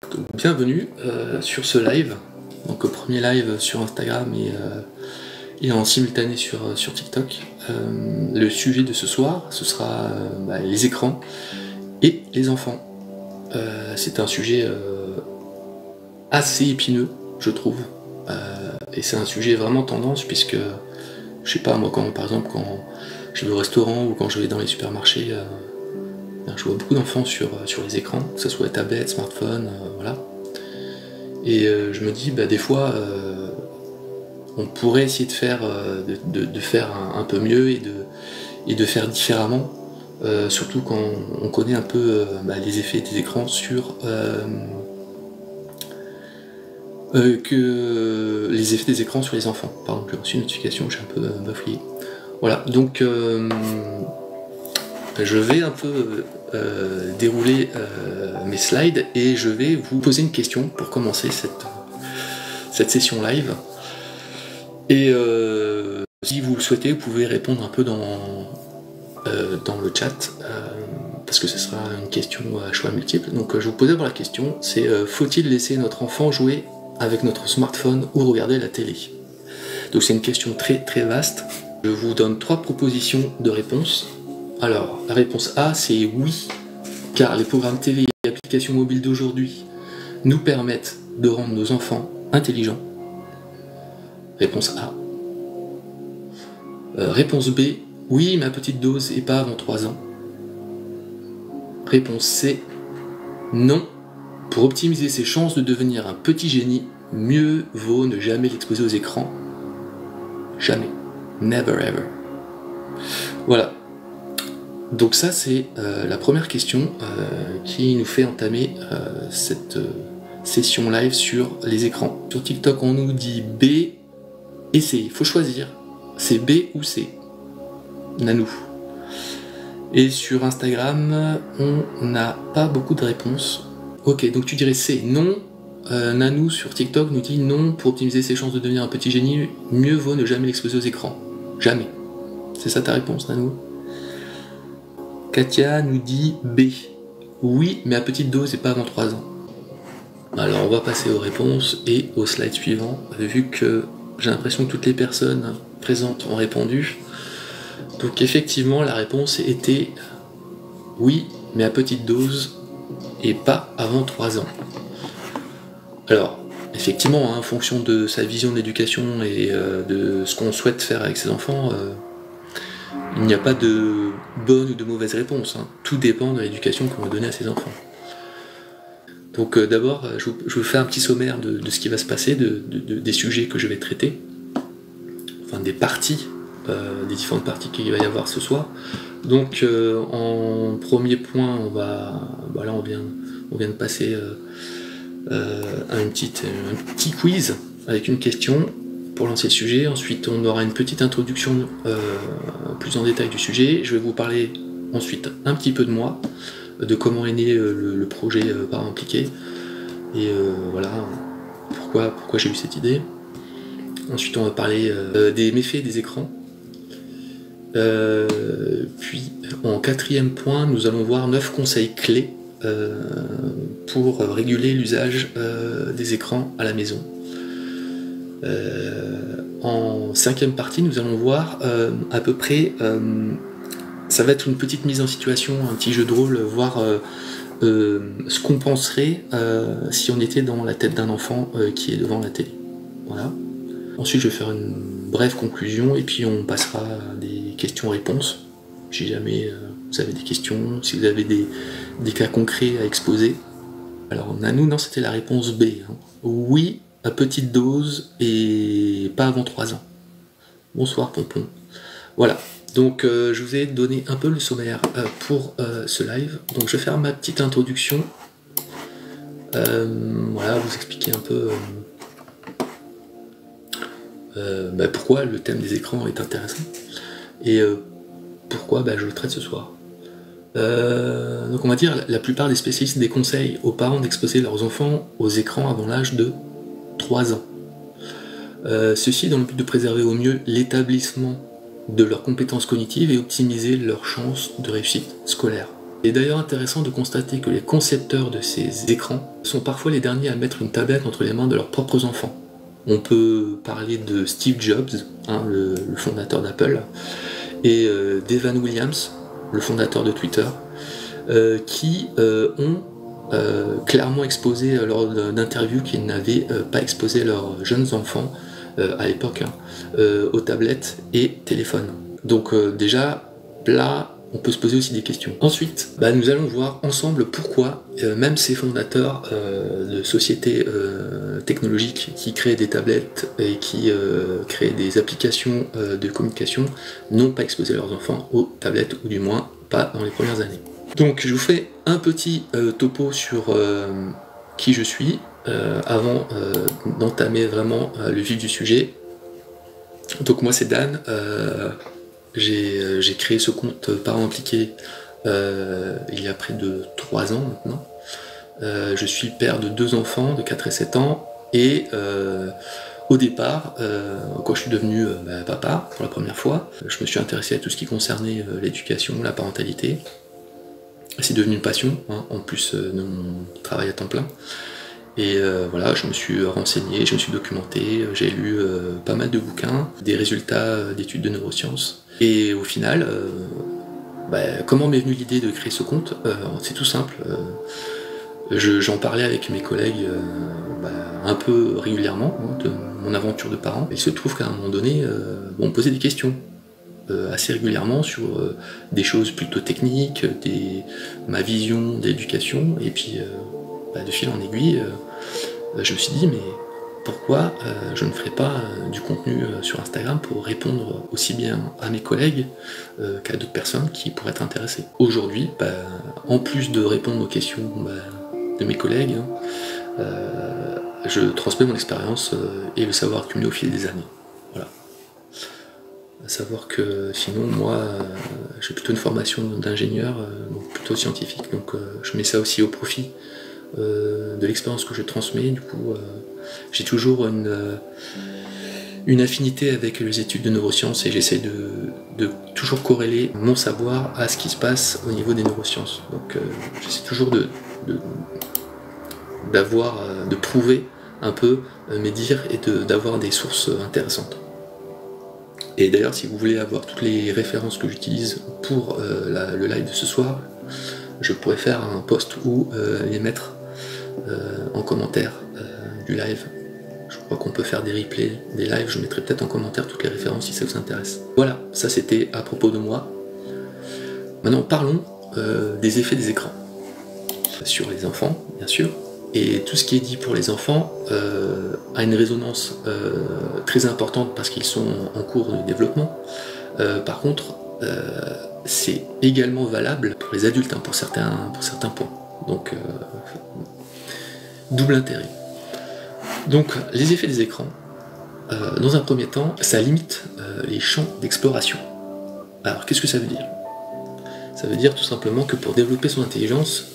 Donc, bienvenue sur ce live, donc au premier live sur Instagram et en simultané sur TikTok. Le sujet de ce soir, ce sera les écrans et les enfants. C'est un sujet assez épineux, je trouve, et c'est un sujet vraiment tendance puisque, je sais pas moi, par exemple quand je vais au restaurant ou quand je vais dans les supermarchés, je vois beaucoup d'enfants sur les écrans, que ce soit tablette, smartphone, voilà. Et je me dis, des fois, on pourrait essayer de faire, de faire un peu mieux et de faire différemment, surtout quand on connaît un peu les effets des écrans sur que les effets des écrans sur les enfants. Pardon, j'ai reçu une notification, j'ai un peu bafouillé. Voilà, donc je vais un peu dérouler mes slides et je vais vous poser une question pour commencer cette session live. Et si vous le souhaitez, vous pouvez répondre un peu dans le chat, parce que ce sera une question à choix multiples. Donc je vais vous poser d'abord la question, c'est faut-il laisser notre enfant jouer avec notre smartphone ou regarder la télé? Donc c'est une question très très vaste. Je vous donne 3 propositions de réponse. Alors, la réponse A, c'est oui, car les programmes TV et applications mobiles d'aujourd'hui nous permettent de rendre nos enfants intelligents. Réponse A. Réponse B, oui, mais à petite dose et pas avant 3 ans. Réponse C, non, pour optimiser ses chances de devenir un petit génie, mieux vaut ne jamais l'exposer aux écrans. Jamais. Never ever. Voilà. Donc ça c'est la première question qui nous fait entamer cette session live sur les écrans. Sur TikTok on nous dit B et C, il faut choisir, c'est B ou C. Nanou. Et sur Instagram on n'a pas beaucoup de réponses. Ok, donc tu dirais C, non. Nanou sur TikTok nous dit non, pour optimiser ses chances de devenir un petit génie, mieux vaut ne jamais l'exposer aux écrans. Jamais. C'est ça ta réponse, Nanou? Katia nous dit B. Oui, mais à petite dose et pas avant 3 ans. Alors on va passer aux réponses et au slide suivant, vu que j'ai l'impression que toutes les personnes présentes ont répondu. Donc effectivement la réponse était oui, mais à petite dose et pas avant 3 ans. Alors effectivement, en fonction de sa vision de l'éducation et de ce qu'on souhaite faire avec ses enfants, il n'y a pas de bonne ou de mauvaise réponse, hein. Tout dépend de l'éducation qu'on va donner à ses enfants. Donc d'abord, je vous fais un petit sommaire de ce qui va se passer, des sujets que je vais traiter, enfin des parties, des différentes parties qu'il va y avoir ce soir. Donc en premier point, on vient de passer un petit quiz avec une question pour lancer le sujet. Ensuite on aura une petite introduction plus en détail du sujet. Je vais vous parler ensuite un petit peu de moi, de comment est né le projet Parents Impliqués et voilà pourquoi j'ai eu cette idée. Ensuite on va parler des méfaits des écrans. Puis en 4e point nous allons voir 9 conseils clés pour réguler l'usage des écrans à la maison. En 5e partie, nous allons voir à peu près, ça va être une petite mise en situation, un petit jeu de rôle, voir ce qu'on penserait si on était dans la tête d'un enfant qui est devant la télé. Voilà. Ensuite, je vais faire une brève conclusion et puis on passera à des questions-réponses. Si jamais vous avez des questions, si vous avez des cas concrets à exposer. Alors, Nanou, non, c'était la réponse B. Hein. Oui, à petite dose et pas avant 3 ans. Bonsoir, Pompon. Voilà, donc je vous ai donné un peu le sommaire pour ce live. Donc je vais faire ma petite introduction. Voilà, vous expliquer un peu pourquoi le thème des écrans est intéressant et pourquoi je le traite ce soir. Donc on va dire la plupart des spécialistes déconseillent aux parents d'exposer leurs enfants aux écrans avant l'âge de 3 ans. Ceci dans le but de préserver au mieux l'établissement de leurs compétences cognitives et optimiser leurs chances de réussite scolaire. Il est d'ailleurs intéressant de constater que les concepteurs de ces écrans sont parfois les derniers à mettre une tablette entre les mains de leurs propres enfants. On peut parler de Steve Jobs, hein, le fondateur d'Apple, et d'Evan Williams, le fondateur de Twitter, qui ont clairement exposé lors d'interviews qu'ils n'avaient pas exposé leurs jeunes enfants à l'époque aux tablettes et téléphones. Donc déjà, là, on peut se poser aussi des questions. Ensuite, nous allons voir ensemble pourquoi même ces fondateurs de sociétés technologiques qui créent des tablettes et qui créent des applications de communication n'ont pas exposé leurs enfants aux tablettes, ou du moins pas dans les premières années. Donc je vous fais un petit topo sur qui je suis avant d'entamer vraiment le vif du sujet. Donc moi c'est Dan. J'ai créé ce compte Parents Impliqués il y a près de 3 ans maintenant. Je suis père de 2 enfants de 4 et 7 ans et au départ, quand je suis devenu papa pour la première fois, je me suis intéressé à tout ce qui concernait l'éducation, la parentalité. C'est devenu une passion, hein, en plus de mon travail à temps plein. Et voilà, je me suis renseigné, je me suis documenté, j'ai lu pas mal de bouquins, des résultats d'études de neurosciences. Et au final, comment m'est venue l'idée de créer ce compte? C'est tout simple. J'en parlais avec mes collègues un peu régulièrement, hein, de mon aventure de parent. Il se trouve qu'à un moment donné, on me posait des questions assez régulièrement sur des choses plutôt techniques, ma vision d'éducation, et puis de fil en aiguille, je me suis dit mais pourquoi je ne ferais pas du contenu sur Instagram pour répondre aussi bien à mes collègues qu'à d'autres personnes qui pourraient être intéressées. Aujourd'hui, en plus de répondre aux questions de mes collègues, je transmets mon expérience et le savoir accumulé au fil des années. Voilà. À savoir que sinon, moi, j'ai plutôt une formation d'ingénieur, donc plutôt scientifique, donc je mets ça aussi au profit de l'expérience que je transmets. Du coup, j'ai toujours une affinité avec les études de neurosciences et j'essaie de toujours corréler mon savoir à ce qui se passe au niveau des neurosciences. Donc j'essaie toujours de prouver un peu mes dires et d'avoir des sources intéressantes. Et d'ailleurs, si vous voulez avoir toutes les références que j'utilise pour le live de ce soir, je pourrais faire un post ou les mettre en commentaire du live. Je crois qu'on peut faire des replays, des lives, je mettrai peut-être en commentaire toutes les références si ça vous intéresse. Voilà, ça c'était à propos de moi. Maintenant parlons des effets des écrans. Sur les enfants, bien sûr. Et tout ce qui est dit pour les enfants a une résonance très importante parce qu'ils sont en cours de développement. Par contre, c'est également valable pour les adultes, hein, pour certains points. Donc, double intérêt. Donc, les effets des écrans, dans un premier temps, ça limite les champs d'exploration. Alors, qu'est-ce que ça veut dire? Ça veut dire tout simplement que pour développer son intelligence,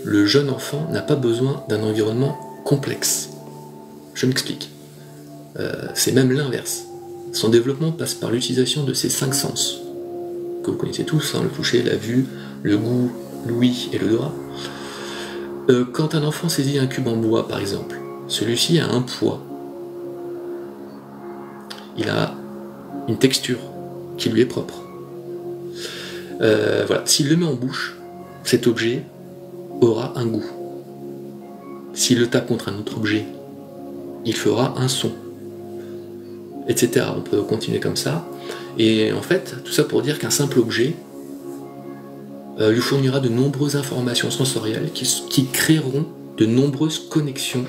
le jeune enfant n'a pas besoin d'un environnement complexe. Je m'explique. C'est même l'inverse. Son développement passe par l'utilisation de ses 5 sens, que vous connaissez tous, hein, le toucher, la vue, le goût, l'ouïe et le doigt. Quand un enfant saisit un cube en bois, par exemple, celui-ci a un poids. Il a une texture qui lui est propre. Voilà. S'il le met en bouche, cet objet aura un goût. S'il le tape contre un autre objet, il fera un son, etc. On peut continuer comme ça. Et en fait, tout ça pour dire qu'un simple objet lui fournira de nombreuses informations sensorielles qui créeront de nombreuses connexions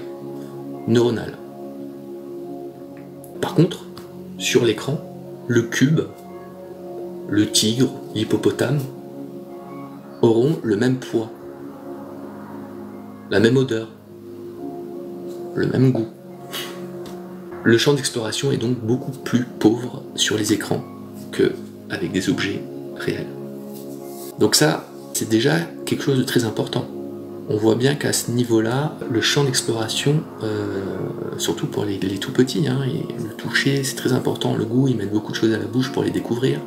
neuronales. Par contre, sur l'écran, le cube, le tigre, l'hippopotame auront le même poids, la même odeur, le même goût. Le champ d'exploration est donc beaucoup plus pauvre sur les écrans qu'avec des objets réels. Donc ça, c'est déjà quelque chose de très important. On voit bien qu'à ce niveau-là, le champ d'exploration, surtout pour les tout petits, hein, et le toucher, c'est très important. Le goût, ils mettent beaucoup de choses à la bouche pour les découvrir.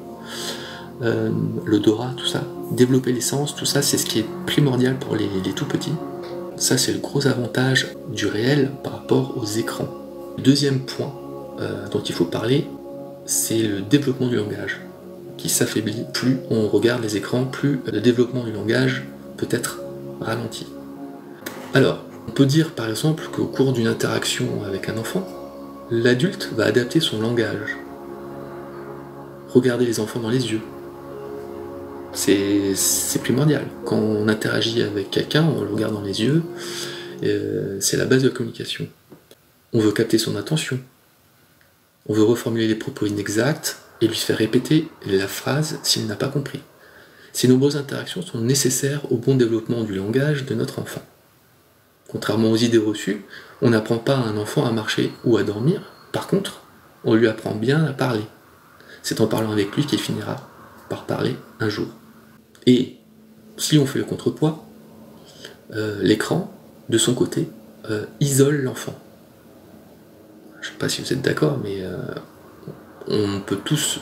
l'odorat, tout ça. Développer les sens, tout ça, c'est ce qui est primordial pour les tout petits. Ça, c'est le gros avantage du réel par rapport aux écrans. Deuxième point dont il faut parler, c'est le développement du langage, qui s'affaiblit. Plus on regarde les écrans, plus le développement du langage peut être ralenti. Alors, on peut dire par exemple qu'au cours d'une interaction avec un enfant, l'adulte va adapter son langage. Regarder les enfants dans les yeux. C'est primordial. Quand on interagit avec quelqu'un, on le regarde dans les yeux, c'est la base de la communication. On veut capter son attention. On veut reformuler les propos inexacts et lui faire répéter la phrase s'il n'a pas compris. Ces nombreuses interactions sont nécessaires au bon développement du langage de notre enfant. Contrairement aux idées reçues, on n'apprend pas à un enfant à marcher ou à dormir. Par contre, on lui apprend bien à parler. C'est en parlant avec lui qu'il finira par parler un jour. Et si on fait le contrepoids, l'écran, de son côté, isole l'enfant. Je ne sais pas si vous êtes d'accord, mais on peut tous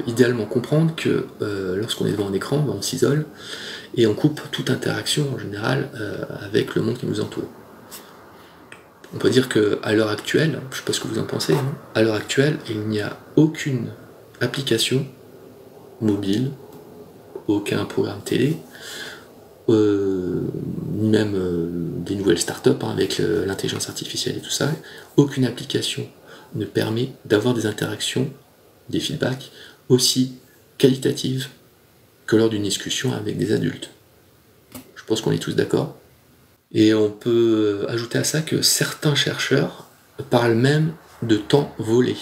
idéalement comprendre que lorsqu'on est devant un écran, on s'isole et on coupe toute interaction en général avec le monde qui nous entoure. On peut dire qu'à l'heure actuelle, je ne sais pas ce que vous en pensez, hein, à l'heure actuelle, il n'y a aucune application mobile, aucun programme télé, ni même des nouvelles startups hein, avec l'intelligence artificielle et tout ça, aucune application ne permet d'avoir des interactions, des feedbacks aussi qualitatives que lors d'une discussion avec des adultes. Je pense qu'on est tous d'accord. Et on peut ajouter à ça que certains chercheurs parlent même de temps volé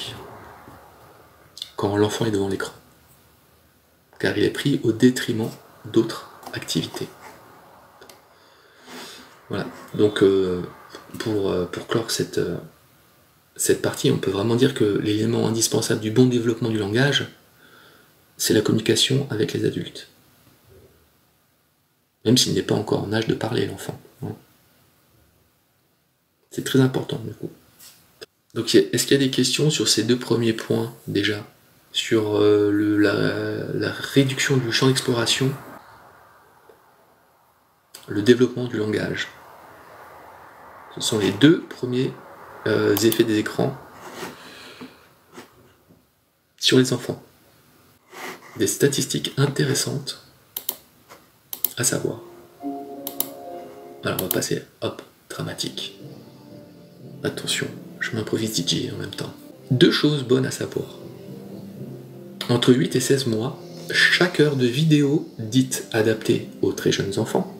quand l'enfant est devant l'écran, car il est pris au détriment d'autres activités. Voilà, donc pour clore cette partie, on peut vraiment dire que l'élément indispensable du bon développement du langage, c'est la communication avec les adultes. Même s'il n'est pas encore en âge de parler, l'enfant. C'est très important, du coup. Donc, est-ce qu'il y a des questions sur ces deux premiers points, déjà? Sur la réduction du champ d'exploration, le développement du langage. Ce sont les deux premiers effets des écrans sur les enfants. Des statistiques intéressantes à savoir. Alors on va passer, hop, dramatique. Attention, je m'improvise DJ en même temps. Deux choses bonnes à savoir. Entre 8 et 16 mois, chaque heure de vidéo dite adaptée aux très jeunes enfants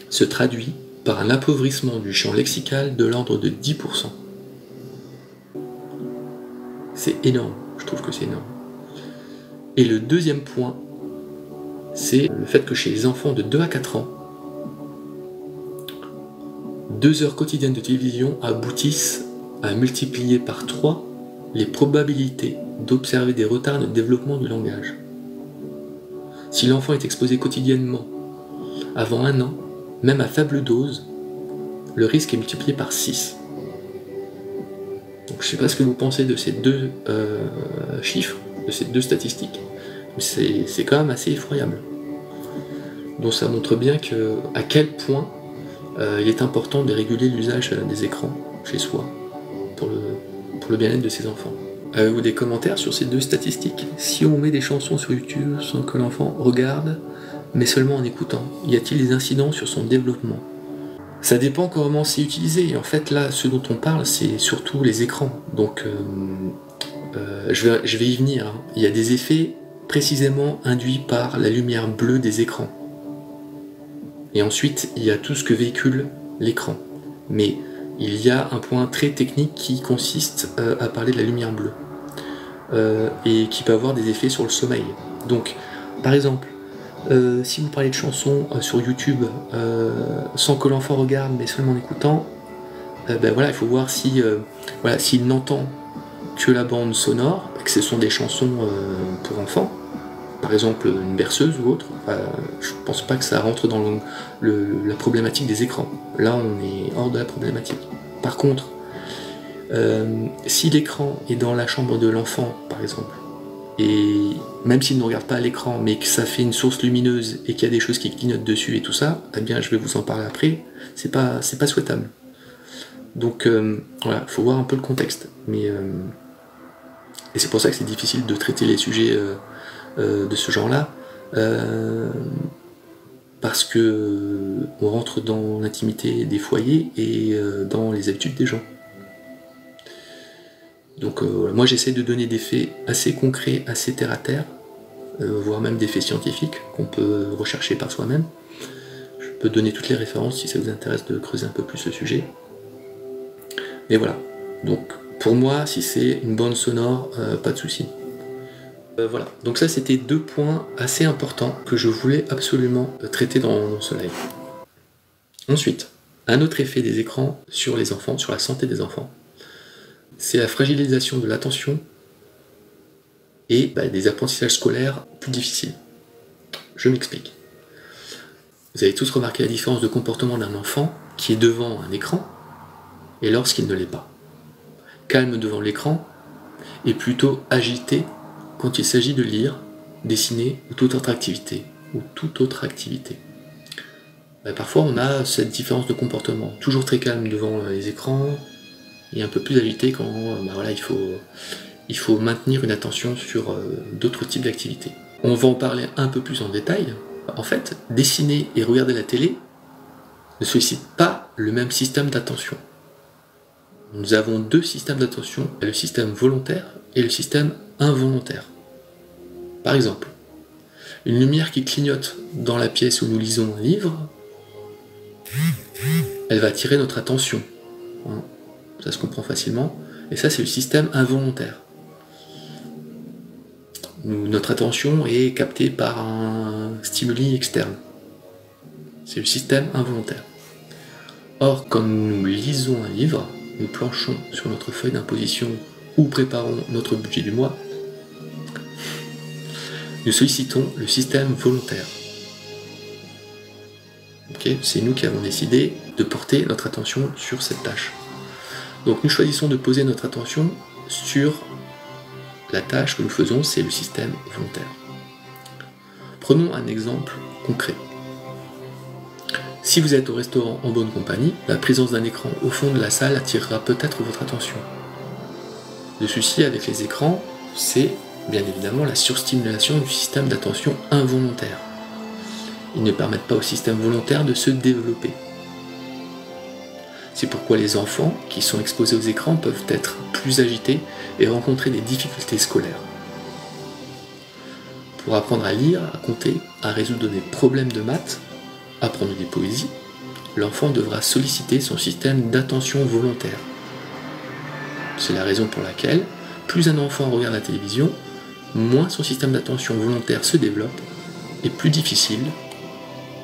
se traduit par un appauvrissement du champ lexical de l'ordre de 10%. C'est énorme, je trouve que c'est énorme. Et le deuxième point, c'est le fait que chez les enfants de 2 à 4 ans, 2 heures quotidiennes de télévision aboutissent à multiplier par 3 les probabilités d'observer des retards de développement du langage. Si l'enfant est exposé quotidiennement avant 1 an, même à faible dose, le risque est multiplié par 6. Donc je ne sais pas ce que vous pensez de ces deux chiffres, de ces deux statistiques, mais c'est quand même assez effroyable. Donc ça montre bien à quel point il est important de réguler l'usage des écrans chez soi pour le bien-être de ses enfants. Avez-vous des commentaires sur ces deux statistiques? Si on met des chansons sur YouTube sans que l'enfant regarde, mais seulement en écoutant, y a-t-il des incidents sur son développement? Ça dépend comment c'est utilisé. En fait, là, ce dont on parle, c'est surtout les écrans. Donc, je vais y venir. Hein. Il y a des effets précisément induits par la lumière bleue des écrans. Et ensuite, il y a tout ce que véhicule l'écran. Mais il y a un point très technique qui consiste à parler de la lumière bleue. Et qui peut avoir des effets sur le sommeil. Donc, par exemple, si vous parlez de chansons sur YouTube sans que l'enfant regarde mais seulement en écoutant, ben voilà, il faut voir si s'il n'entend que la bande sonore, que ce sont des chansons pour enfants, par exemple une berceuse ou autre, je pense pas que ça rentre dans la problématique des écrans. Là on est hors de la problématique. Par contre, si l'écran est dans la chambre de l'enfant par exemple, et même s'il ne regarde pas à l'écran, mais que ça fait une source lumineuse et qu'il y a des choses qui clignotent dessus et tout ça, eh bien je vais vous en parler après, c'est pas souhaitable. Donc voilà, faut voir un peu le contexte. Et c'est pour ça que c'est difficile de traiter les sujets de ce genre-là, parce que on rentre dans l'intimité des foyers et dans les habitudes des gens. Donc voilà. Moi j'essaie de donner des faits assez concrets, assez terre à terre, voire même des faits scientifiques qu'on peut rechercher par soi-même. Je peux donner toutes les références si ça vous intéresse de creuser un peu plus le sujet. Et voilà. Donc pour moi, si c'est une bande sonore, pas de souci. Voilà. Donc ça c'était 2 points assez importants que je voulais absolument traiter dans ce live. Ensuite, un autre effet des écrans sur les enfants, sur la santé des enfants, c'est la fragilisation de l'attention et des apprentissages scolaires plus difficiles. Je m'explique. Vous avez tous remarqué la différence de comportement d'un enfant qui est devant un écran et lorsqu'il ne l'est pas. Calme devant l'écran et plutôt agité quand il s'agit de lire, dessiner ou toute autre activité. Parfois on a cette différence de comportement, toujours très calme devant les écrans et un peu plus agité quand il faut maintenir une attention sur d'autres types d'activités. On va en parler un peu plus en détail. En fait, dessiner et regarder la télé ne sollicitent pas le même système d'attention. Nous avons 2 systèmes d'attention, le système volontaire et le système involontaire. Par exemple, une lumière qui clignote dans la pièce où nous lisons un livre, elle va attirer notre attention. Ça se comprend facilement. Et ça, c'est le système involontaire. Notre attention est captée par un stimuli externe. C'est le système involontaire. Or, quand nous lisons un livre, nous planchons sur notre feuille d'imposition ou préparons notre budget du mois, nous sollicitons le système volontaire. C'est nous qui avons décidé de porter notre attention sur cette tâche. Donc nous choisissons de poser notre attention sur la tâche que nous faisons, c'est le système volontaire. Prenons un exemple concret. Si vous êtes au restaurant en bonne compagnie, la présence d'un écran au fond de la salle attirera peut-être votre attention. Le souci avec les écrans, c'est bien évidemment la surstimulation du système d'attention involontaire. Ils ne permettent pas au système volontaire de se développer. C'est pourquoi les enfants qui sont exposés aux écrans peuvent être plus agités et rencontrer des difficultés scolaires. Pour apprendre à lire, à compter, à résoudre des problèmes de maths, apprendre des poésies, l'enfant devra solliciter son système d'attention volontaire. C'est la raison pour laquelle, plus un enfant regarde la télévision, moins son système d'attention volontaire se développe et plus difficiles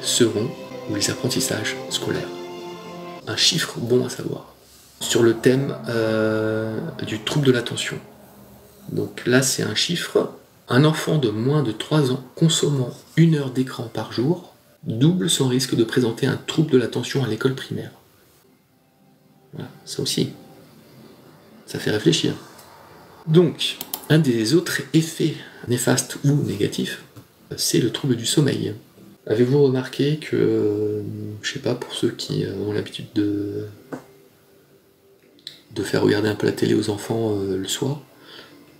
seront les apprentissages scolaires. Un chiffre bon à savoir sur le thème du trouble de l'attention. Donc là c'est un chiffre, un enfant de moins de 3 ans consommant 1 heure d'écran par jour double son risque de présenter un trouble de l'attention à l'école primaire. Voilà, ça aussi, ça fait réfléchir. Donc, un des autres effets néfastes ou négatifs, c'est le trouble du sommeil. Avez-vous remarqué que, je sais pas, pour ceux qui ont l'habitude de faire regarder un peu la télé aux enfants le soir,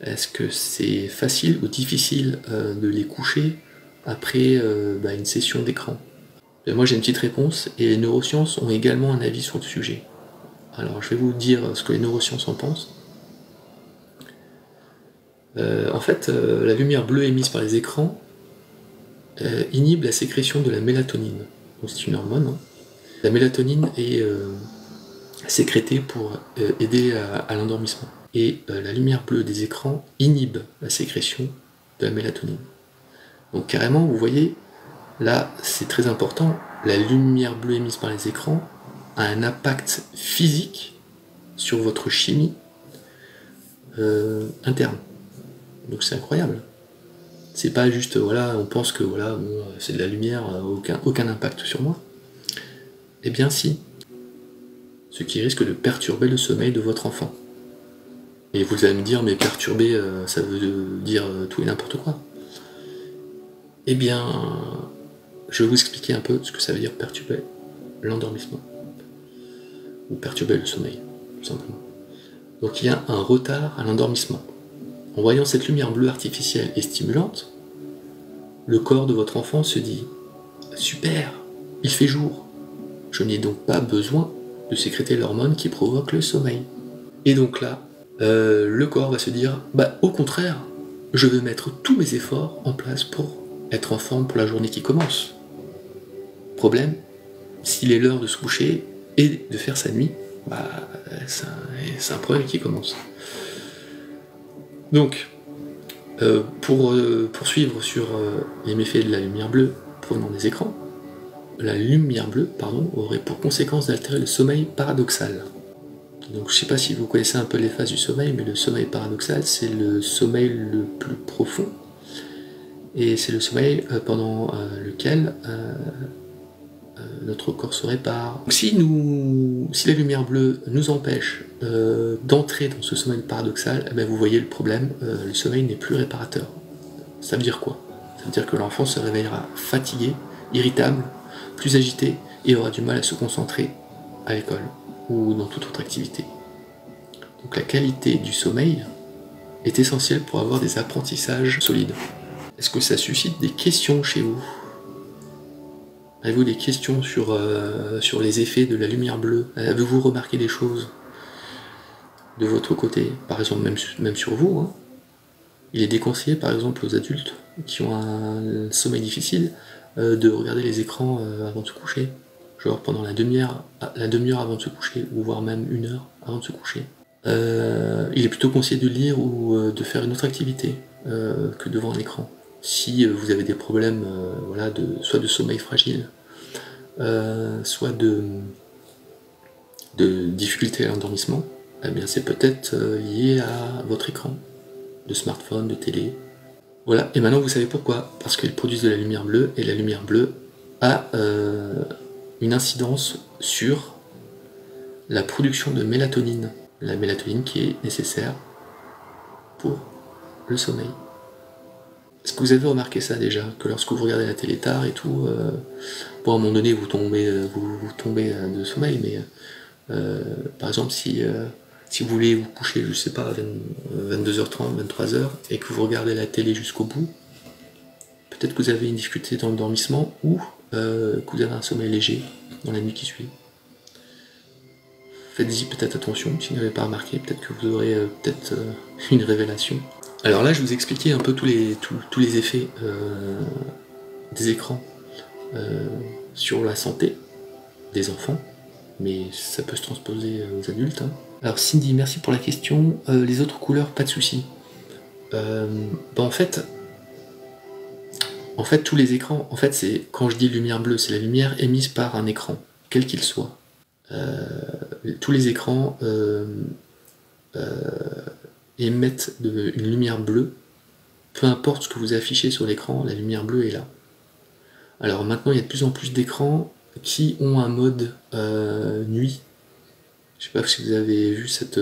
est-ce que c'est facile ou difficile de les coucher après une session d'écran? Moi j'ai une petite réponse, et les neurosciences ont également un avis sur le sujet. Alors je vais vous dire ce que les neurosciences en pensent. En fait, la lumière bleue émise par les écrans inhibe la sécrétion de la mélatonine. Donc c'est une hormone. Hein. La mélatonine est sécrétée pour aider à l'endormissement. Et la lumière bleue des écrans inhibe la sécrétion de la mélatonine. Donc carrément, vous voyez, là c'est très important, la lumière bleue émise par les écrans a un impact physique sur votre chimie interne. Donc c'est incroyable. C'est pas juste, voilà, on pense que voilà, bon, c'est de la lumière, aucun impact sur moi. Eh bien si. Ce qui risque de perturber le sommeil de votre enfant. Et vous allez me dire, mais perturber, ça veut dire tout et n'importe quoi. Eh bien, je vais vous expliquer un peu ce que ça veut dire perturber l'endormissement. Ou perturber le sommeil, tout simplement. Donc il y a un retard à l'endormissement. En voyant cette lumière bleue artificielle et stimulante, le corps de votre enfant se dit « Super, il fait jour. Je n'ai donc pas besoin de sécréter l'hormone qui provoque le sommeil. » Et donc là, le corps va se dire « Bah au contraire, je vais mettre tous mes efforts en place pour être en forme pour la journée qui commence. » Problème, s'il est l'heure de se coucher et de faire sa nuit, bah c'est un problème qui commence. Donc, pour poursuivre sur les méfaits de la lumière bleue provenant des écrans, la lumière bleue, aurait pour conséquence d'altérer le sommeil paradoxal. Donc je ne sais pas si vous connaissez un peu les phases du sommeil, mais le sommeil paradoxal, c'est le sommeil le plus profond, et c'est le sommeil pendant lequel notre corps se répare. Donc, si la lumière bleue nous empêche d'entrer dans ce sommeil paradoxal, eh bien, vous voyez le problème, le sommeil n'est plus réparateur. Ça veut dire quoi? Ça veut dire que l'enfant se réveillera fatigué, irritable, plus agité, et aura du mal à se concentrer à l'école ou dans toute autre activité. Donc la qualité du sommeil est essentielle pour avoir des apprentissages solides. Est-ce que ça suscite des questions chez vous? Avez-vous des questions sur les effets de la lumière bleue? Avez-vous remarqué des choses de votre côté? Par exemple, même sur vous, hein. Il est déconseillé, par exemple, aux adultes qui ont un sommeil difficile de regarder les écrans avant de se coucher. Genre pendant la demi-heure avant de se coucher, ou voire même 1 heure avant de se coucher. Il est plutôt conseillé de lire ou de faire une autre activité que devant un écran. Si vous avez des problèmes soit de sommeil fragile, soit de difficulté à l'endormissement, eh bien c'est peut-être lié à votre écran, de smartphone, de télé. Voilà, et maintenant vous savez pourquoi. Parce qu'ils produisent de la lumière bleue, et la lumière bleue a une incidence sur la production de mélatonine. La mélatonine qui est nécessaire pour le sommeil. Est-ce que vous avez remarqué ça déjà? Que lorsque vous regardez la télé tard et tout, bon à un moment donné vous tombez de sommeil, mais par exemple si vous voulez vous coucher, je sais pas, 22h30, 23h, et que vous regardez la télé jusqu'au bout, peut-être que vous avez une difficulté dans l'endormissement ou que vous avez un sommeil léger dans la nuit qui suit. Faites-y peut-être attention, si vous n'avez pas remarqué, peut-être que vous aurez une révélation. Alors là, je vous ai expliqué un peu tous les effets des écrans sur la santé des enfants, mais ça peut se transposer aux adultes. Hein. Alors Cindy, merci pour la question. Les autres couleurs, pas de souci. En fait, tous les écrans, quand je dis lumière bleue, c'est la lumière émise par un écran, quel qu'il soit. Tous les écrans émettent une lumière bleue, peu importe ce que vous affichez sur l'écran, la lumière bleue est là. Alors maintenant, il y a de plus en plus d'écrans qui ont un mode nuit. Je ne sais pas si vous avez vu cette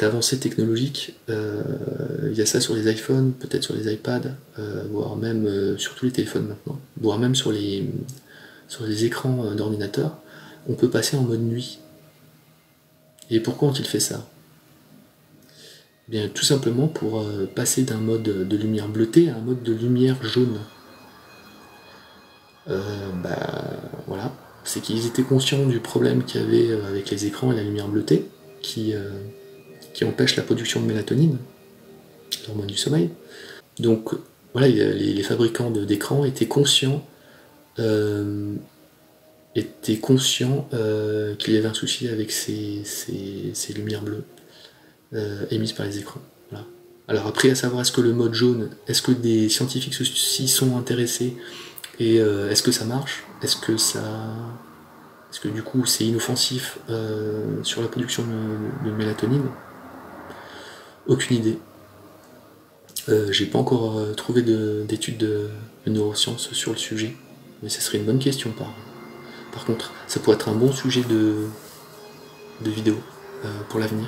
avancée technologique. Il y a ça sur les iPhones, peut-être sur les iPads, voire même sur tous les téléphones maintenant, voire même sur les écrans d'ordinateur. On peut passer en mode nuit. Et pourquoi ont-ils fait ça? Bien, tout simplement pour passer d'un mode de lumière bleutée à un mode de lumière jaune. Voilà, c'est qu'ils étaient conscients du problème qu'il y avait avec les écrans et la lumière bleutée, qui empêche la production de mélatonine, l'hormone du sommeil. Donc voilà, les fabricants d'écrans étaient conscients qu'il y avait un souci avec ces lumières bleues émises par les écrans. Voilà. Alors après, à savoir, est-ce que le mode jaune, est-ce que des scientifiques s'y sont intéressés et est-ce que ça marche? Est-ce que du coup c'est inoffensif sur la production de mélatonine? Aucune idée. J'ai pas encore trouvé d'études de neurosciences sur le sujet, mais ça serait une bonne question par contre. Ça pourrait être un bon sujet de vidéo pour l'avenir.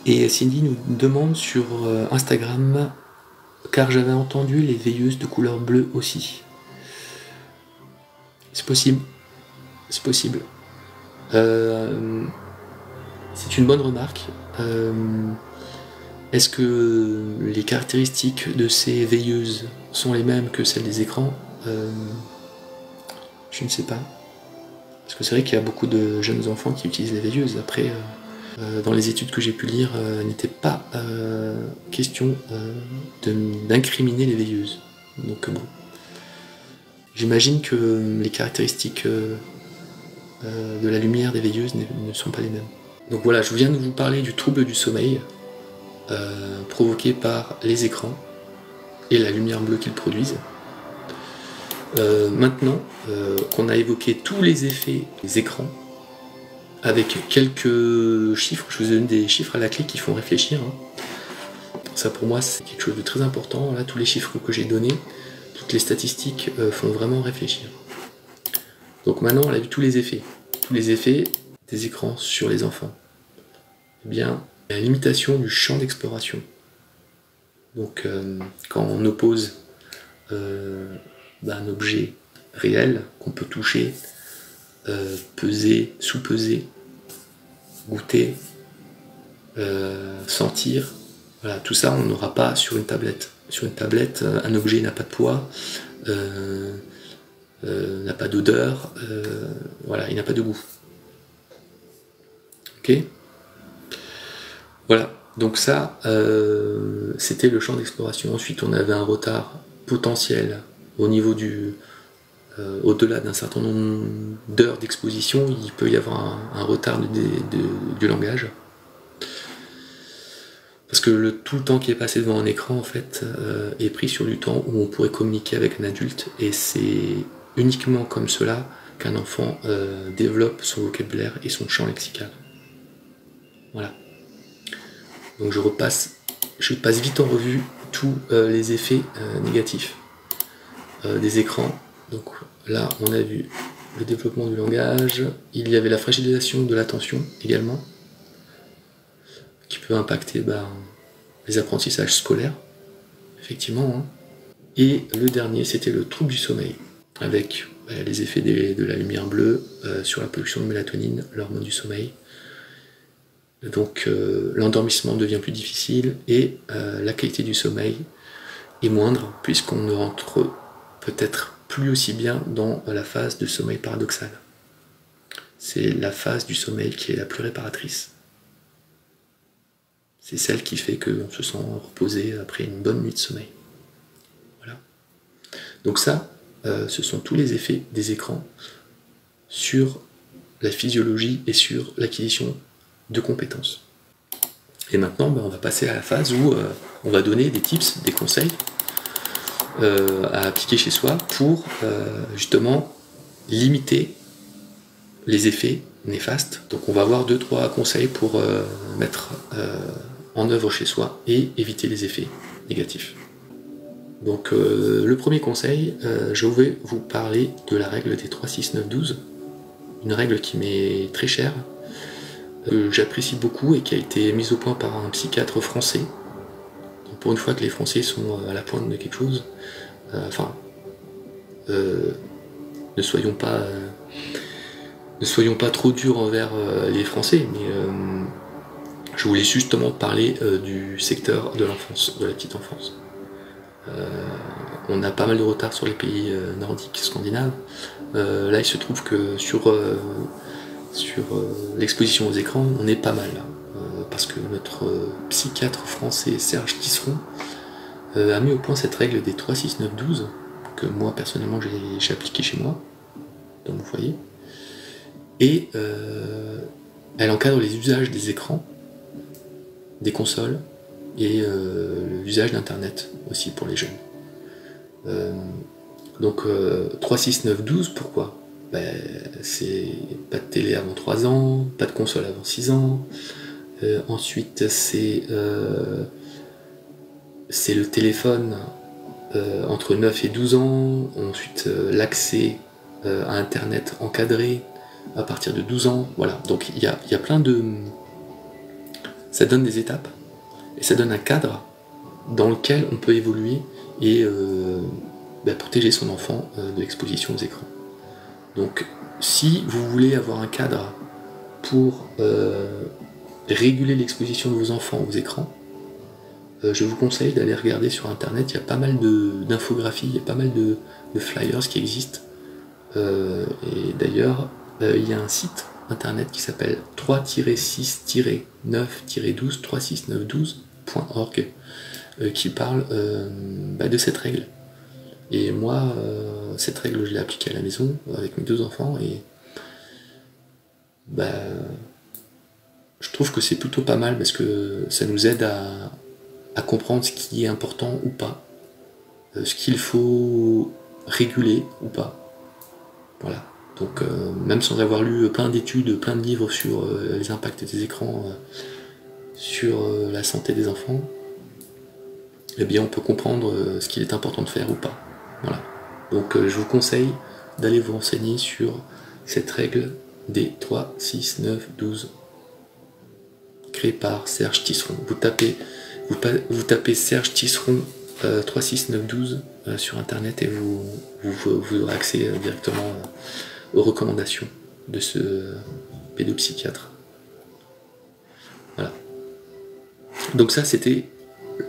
Et Cindy nous demande sur Instagram, car j'avais entendu les veilleuses de couleur bleue aussi. C'est possible. C'est possible. C'est une bonne remarque. Est-ce que les caractéristiques de ces veilleuses sont les mêmes que celles des écrans? Je ne sais pas. Parce que c'est vrai qu'il y a beaucoup de jeunes enfants qui utilisent les veilleuses. Après, dans les études que j'ai pu lire, il n'était pas question d'incriminer les veilleuses. Donc bon. J'imagine que les caractéristiques de la lumière des veilleuses ne sont pas les mêmes. Donc voilà, je viens de vous parler du trouble du sommeil provoqué par les écrans et la lumière bleue qu'ils produisent. Maintenant qu'on a évoqué tous les effets des écrans, avec quelques chiffres, je vous donne des chiffres à la clé qui font réfléchir. Ça pour moi c'est quelque chose de très important. Là, tous les chiffres que j'ai donnés, toutes les statistiques font vraiment réfléchir. Donc maintenant on a vu tous les effets des écrans sur les enfants. Eh bien, la limitation du champ d'exploration. Donc quand on oppose un objet réel qu'on peut toucher, peser, sous-peser, goûter, sentir, voilà, tout ça on n'aura pas sur une tablette. Sur une tablette, un objet n'a pas de poids, n'a pas d'odeur, voilà, il n'a pas de goût. Ok ? Voilà, donc ça, c'était le champ d'exploration. Ensuite, on avait un retard potentiel au niveau du... au-delà d'un certain nombre d'heures d'exposition, il peut y avoir un retard du langage. Parce que tout le temps qui est passé devant un écran, en fait, est pris sur du temps où on pourrait communiquer avec un adulte, et c'est uniquement comme cela qu'un enfant développe son vocabulaire et son champ lexical. Voilà. Donc je passe vite en revue tous les effets négatifs des écrans. Donc là, on a vu le développement du langage, il y avait la fragilisation de l'attention également, qui peut impacter les apprentissages scolaires, effectivement. Et le dernier, c'était le trouble du sommeil, avec les effets de la lumière bleue sur la production de mélatonine, l'hormone du sommeil. Donc l'endormissement devient plus difficile et la qualité du sommeil est moindre, puisqu'on ne rentre peut-être plus aussi bien dans la phase de sommeil paradoxal. C'est la phase du sommeil qui est la plus réparatrice. C'est celle qui fait qu'on se sent reposé après une bonne nuit de sommeil. Voilà. Donc ça, ce sont tous les effets des écrans sur la physiologie et sur l'acquisition de compétences. Et maintenant, on va passer à la phase où on va donner des tips, des conseils à appliquer chez soi pour justement limiter les effets néfastes. Donc on va avoir 2-3 conseils pour mettre en œuvre chez soi et éviter les effets négatifs. Donc le premier conseil, je vais vous parler de la règle des 3, 6, 9, 12, une règle qui m'est très chère, que j'apprécie beaucoup et qui a été mise au point par un psychiatre français. Donc pour une fois que les Français sont à la pointe de quelque chose, ne soyons pas trop durs envers les Français, mais je voulais justement parler du secteur de l'enfance, de la petite enfance. On a pas mal de retard sur les pays nordiques, scandinaves. Là, il se trouve que sur l'exposition aux écrans, on est pas mal. Parce que notre psychiatre français, Serge Tisseron, a mis au point cette règle des 3, 6, 9, 12, que moi, personnellement, j'ai appliqué chez moi, dans mon foyer. Et elle encadre les usages des écrans, des consoles, et l'usage d'internet aussi pour les jeunes. Donc 3, 6, 9, 12, pourquoi ? C'est pas de télé avant 3 ans, pas de console avant 6 ans, ensuite c'est le téléphone entre 9 et 12 ans, ensuite l'accès à internet encadré à partir de 12 ans, voilà. Donc il y a plein ça donne des étapes, et ça donne un cadre dans lequel on peut évoluer et protéger son enfant de l'exposition aux écrans. Donc si vous voulez avoir un cadre pour réguler l'exposition de vos enfants aux écrans, je vous conseille d'aller regarder sur internet, il y a pas mal d'infographies, il y a pas mal de flyers qui existent. Et d'ailleurs, il y a un site internet qui s'appelle 3-6-9-12-36912.org qui parle de cette règle. Et moi, cette règle, je l'ai appliquée à la maison avec mes 2 enfants et je trouve que c'est plutôt pas mal parce que ça nous aide à comprendre ce qui est important ou pas, ce qu'il faut réguler ou pas. Voilà. Donc même sans avoir lu plein d'études, plein de livres sur les impacts des écrans sur la santé des enfants, eh bien on peut comprendre ce qu'il est important de faire ou pas. Voilà. Donc je vous conseille d'aller vous renseigner sur cette règle des 3, 6, 9, 12 créée par Serge Tisseron. Vous tapez Serge Tisseron 3, 6, 9, 12 sur internet et vous aurez accès directement aux recommandations de ce pédopsychiatre. Voilà. Donc ça c'était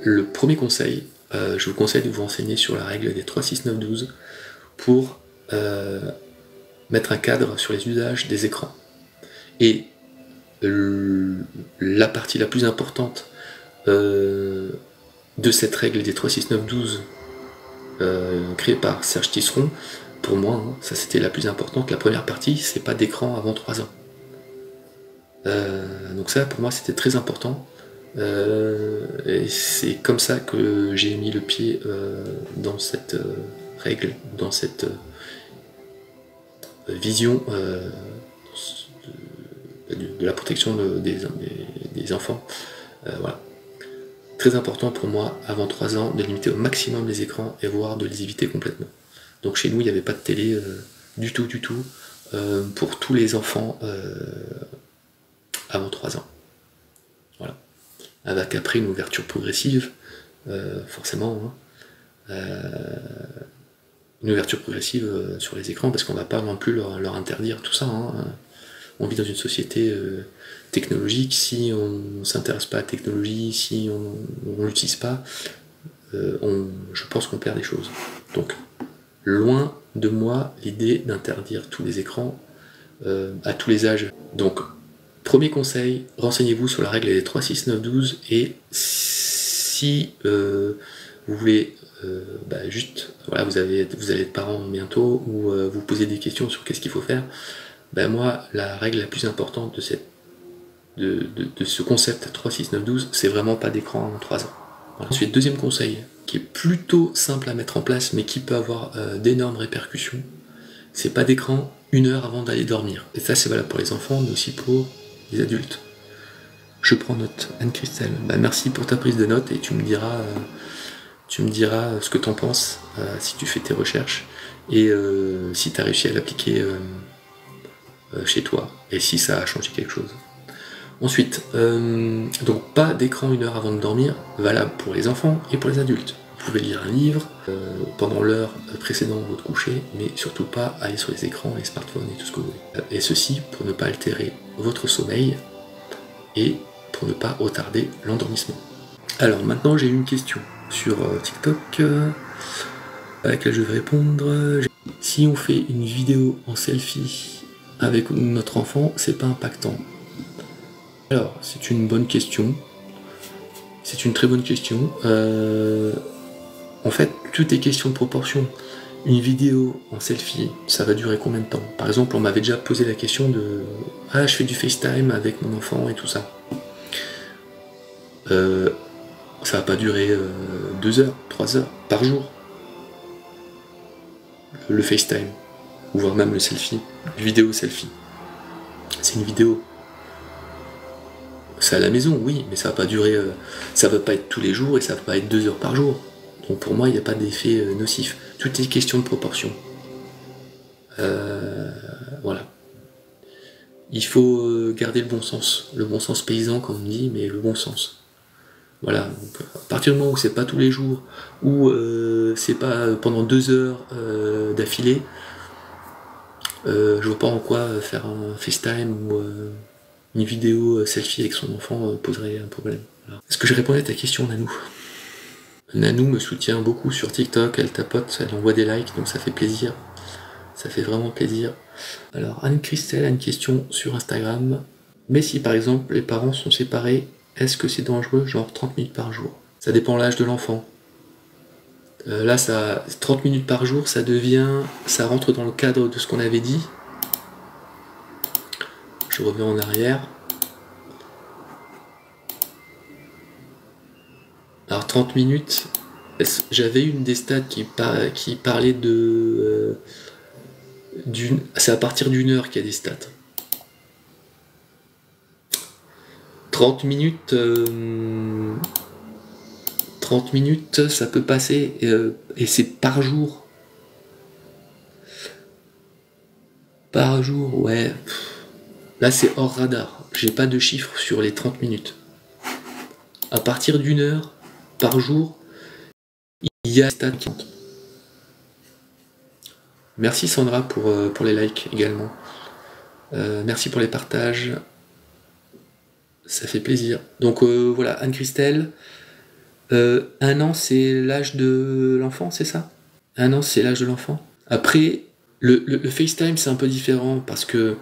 le premier conseil. Je vous conseille de vous renseigner sur la règle des 3, 6, 9, 12 pour mettre un cadre sur les usages des écrans. Et la partie la plus importante de cette règle des 3, 6, 9, 12 créée par Serge Tisseron, pour moi, hein, ça c'était la plus importante. La première partie, c'est pas d'écran avant 3 ans. Donc ça, pour moi, c'était très important. Et c'est comme ça que j'ai mis le pied dans cette règle, dans cette vision de la protection des enfants. Voilà. Très important pour moi, avant 3 ans, de limiter au maximum les écrans et voire de les éviter complètement. Donc chez nous, il n'y avait pas de télé du tout, pour tous les enfants avant 3 ans. Voilà. Avec après une ouverture progressive, forcément, hein, une ouverture progressive sur les écrans, parce qu'on ne va pas non plus leur interdire tout ça. Hein. On vit dans une société technologique, si on ne s'intéresse pas à la technologie, si on ne l'utilise pas, je pense qu'on perd des choses. Donc, loin de moi l'idée d'interdire tous les écrans à tous les âges. Donc, premier conseil, renseignez-vous sur la règle des 3, 6, 9, 12 et si vous voulez voilà, vous allez être parent bientôt ou vous posez des questions sur qu'est-ce qu'il faut faire, moi, la règle la plus importante de ce concept 3, 6, 9, 12, c'est vraiment pas d'écran en 3 ans. Voilà. Ensuite, deuxième conseil, qui est plutôt simple à mettre en place, mais qui peut avoir d'énormes répercussions, c'est pas d'écran 1 heure avant d'aller dormir. Et ça, c'est valable pour les enfants, mais aussi pour les adultes. Je prends note. Anne-Christelle, merci pour ta prise de notes et tu me diras ce que tu en penses si tu fais tes recherches et si tu as réussi à l'appliquer chez toi et si ça a changé quelque chose. Ensuite, donc pas d'écran 1 heure avant de dormir, valable pour les enfants et pour les adultes. Vous pouvez lire un livre pendant l'heure précédant votre coucher, mais surtout pas aller sur les écrans, les smartphones et tout ce que vous voulez. Et ceci pour ne pas altérer votre sommeil et pour ne pas retarder l'endormissement. Alors maintenant j'ai une question sur TikTok à laquelle je vais répondre. Si on fait une vidéo en selfie avec notre enfant, c'est pas impactant? Alors, c'est une bonne question. C'est une très bonne question. En fait, tout est question de proportion. Une vidéo en selfie, ça va durer combien de temps? Par exemple, on m'avait déjà posé la question de « Ah, je fais du FaceTime avec mon enfant et tout ça. » Ça va pas durer 2 heures, 3 heures par jour. Le FaceTime, ou voire même le selfie, vidéo selfie. C'est une vidéo. C'est à la maison, oui, mais ça va pas durer, ça va pas être tous les jours et ça va pas être 2 heures par jour. Donc pour moi, il n'y a pas d'effet nocif. Tout est question de proportion. Voilà. il faut garder le bon sens paysan comme on dit, mais le bon sens. Voilà, donc, à partir du moment où c'est pas tous les jours, ou c'est pas pendant 2 heures d'affilée, je vois pas en quoi faire un FaceTime ou une vidéo selfie avec son enfant poserait un problème. Voilà. Est-ce que j'ai répondu à ta question, Nanou? Nanou me soutient beaucoup sur TikTok, elle tapote, elle envoie des likes, donc ça fait plaisir. Ça fait vraiment plaisir. Alors, Anne-Christelle a une question sur Instagram. Mais si par exemple les parents sont séparés, est-ce que c'est dangereux, genre 30 minutes par jour? Ça dépend de l'âge de l'enfant. Là, 30 minutes par jour, ça rentre dans le cadre de ce qu'on avait dit. Je reviens en arrière. Alors 30 minutes, j'avais une des stats qui parlait de... c'est à partir d'une heure qu'il y a des stats. 30 minutes, 30 minutes, ça peut passer, et c'est par jour. Par jour, ouais. Là, c'est hors radar. J'ai pas de chiffres sur les 30 minutes. À partir d'une heure par jour, il y a des stats qui comptent. Merci Sandra pour les likes également. Merci pour les partages. Ça fait plaisir. Donc voilà, Anne-Christelle. 1 an, c'est l'âge de l'enfant, c'est ça? 1 an, c'est l'âge de l'enfant. Après, le FaceTime, c'est un peu différent parce que...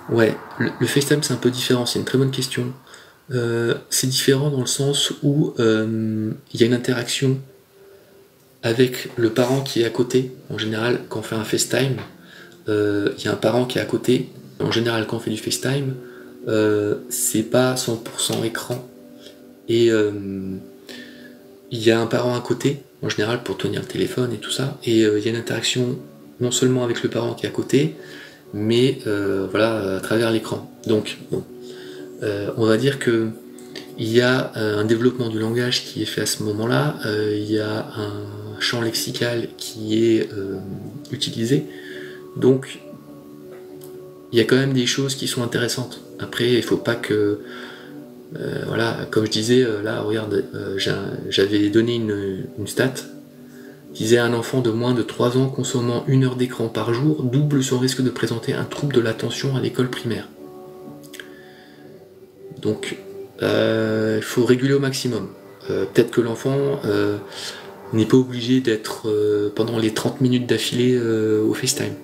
Ouais, le FaceTime, c'est un peu différent. C'est une très bonne question. C'est différent dans le sens où il y a une interaction avec le parent qui est à côté. En général, quand on fait un FaceTime, il y a un parent qui est à côté. En général, quand on fait du FaceTime, c'est pas 100% écran. Et il y a un parent à côté, en général, pour tenir le téléphone et tout ça. Et il y a une interaction non seulement avec le parent qui est à côté, mais voilà, à travers l'écran. Donc, bon, on va dire que il y a un développement du langage qui est fait à ce moment-là, il y a un champ lexical qui est utilisé, donc il y a quand même des choses qui sont intéressantes. Après, il faut pas que... voilà, comme je disais, là, regarde, j'avais donné une stat, qui disait un enfant de moins de 3 ans consommant 1 heure d'écran par jour double son risque de présenter un trouble de l'attention à l'école primaire. Donc, il faut réguler au maximum. Peut-être que l'enfant n'est pas obligé d'être pendant les 30 minutes d'affilée au FaceTime.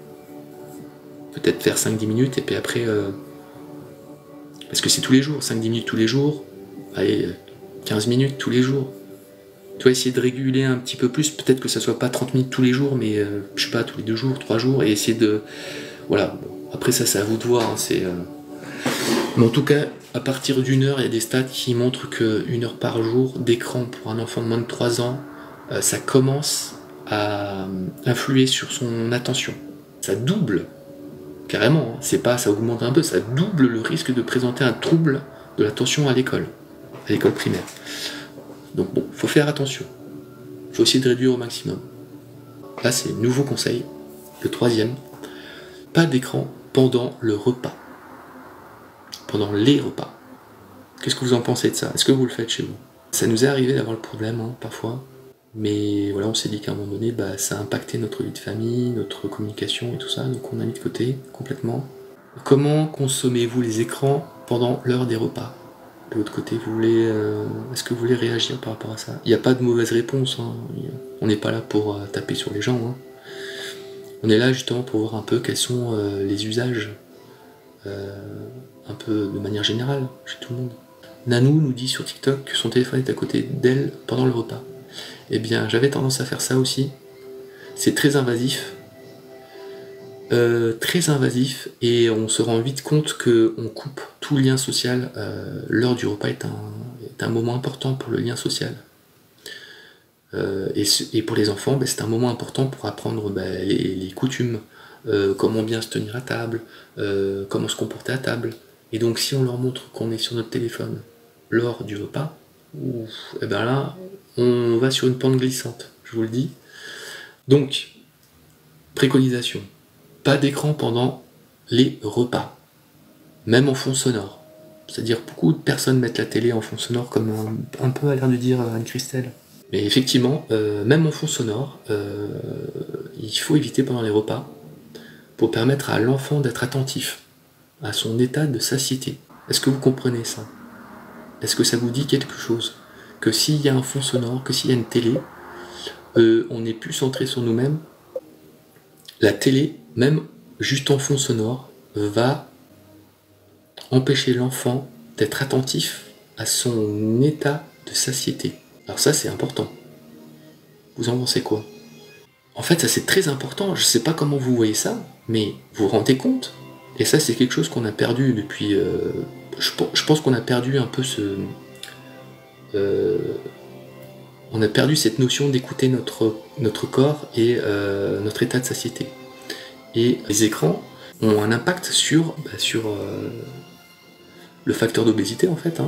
Peut-être faire 5-10 minutes et puis après... parce que c'est tous les jours, 5-10 minutes tous les jours, allez, 15 minutes tous les jours. Tu vas essayer de réguler un petit peu plus, peut-être que ça soit pas 30 minutes tous les jours, mais je sais pas, tous les 2 jours, 3 jours, et essayer de... Voilà, bon, après ça c'est à vous de voir, hein, mais en tout cas, à partir d'1 heure, il y a des stats qui montrent que 1 heure par jour d'écran pour un enfant de moins de 3 ans, ça commence à influer sur son attention. Ça double, carrément, hein, c'est pas, ça augmente un peu, ça double le risque de présenter un trouble de l'attention à l'école primaire. Donc bon, faut faire attention. Faut essayer de réduire au maximum. Là, c'est le nouveau conseil, le 3e. Pas d'écran pendant le repas. Pendant les repas. Qu'est-ce que vous en pensez de ça? Est-ce que vous le faites chez vous? Ça nous est arrivé d'avoir le problème, hein, parfois. Mais voilà, on s'est dit qu'à un moment donné, bah, ça a impacté notre vie de famille, notre communication et tout ça. Donc on a mis de côté, complètement. Comment consommez-vous les écrans pendant l'heure des repas? De l'autre côté, est-ce que vous voulez réagir par rapport à ça? Il n'y a pas de mauvaise réponse, hein. On n'est pas là pour taper sur les gens, hein. On est là justement pour voir un peu quels sont les usages, un peu de manière générale, chez tout le monde. Nanou nous dit sur TikTok que son téléphone est à côté d'elle pendant le repas. Eh bien, j'avais tendance à faire ça aussi. C'est très invasif. Et on se rend vite compte qu'on coupe tout lien social. L'heure du repas est un moment important pour le lien social. Et pour les enfants, c'est un moment important pour apprendre les coutumes, comment bien se tenir à table, comment se comporter à table. Et donc si on leur montre qu'on est sur notre téléphone lors du repas, et ben là, on va sur une pente glissante, je vous le dis. Donc, préconisation. Pas d'écran pendant les repas. même en fond sonore. C'est-à-dire beaucoup de personnes mettent la télé en fond sonore comme un peu à l'air de dire Anne-Christelle. Mais effectivement, même en fond sonore, il faut éviter pendant les repas pour permettre à l'enfant d'être attentif à son état de satiété. Est-ce que vous comprenez ça? Est-ce que ça vous dit quelque chose? Que s'il y a un fond sonore, que s'il y a une télé, on n'est plus centré sur nous-mêmes. La télé, même juste en fond sonore, va empêcher l'enfant d'être attentif à son état de satiété. Alors ça, c'est important. Vous en pensez quoi? En fait, ça c'est très important. Je sais pas comment vous voyez ça, mais vous vous rendez compte? Et ça, c'est quelque chose qu'on a perdu depuis... je pense qu'on a perdu un peu ce... on a perdu cette notion d'écouter notre corps et notre état de satiété. Et les écrans ont un impact sur le facteur d'obésité en fait.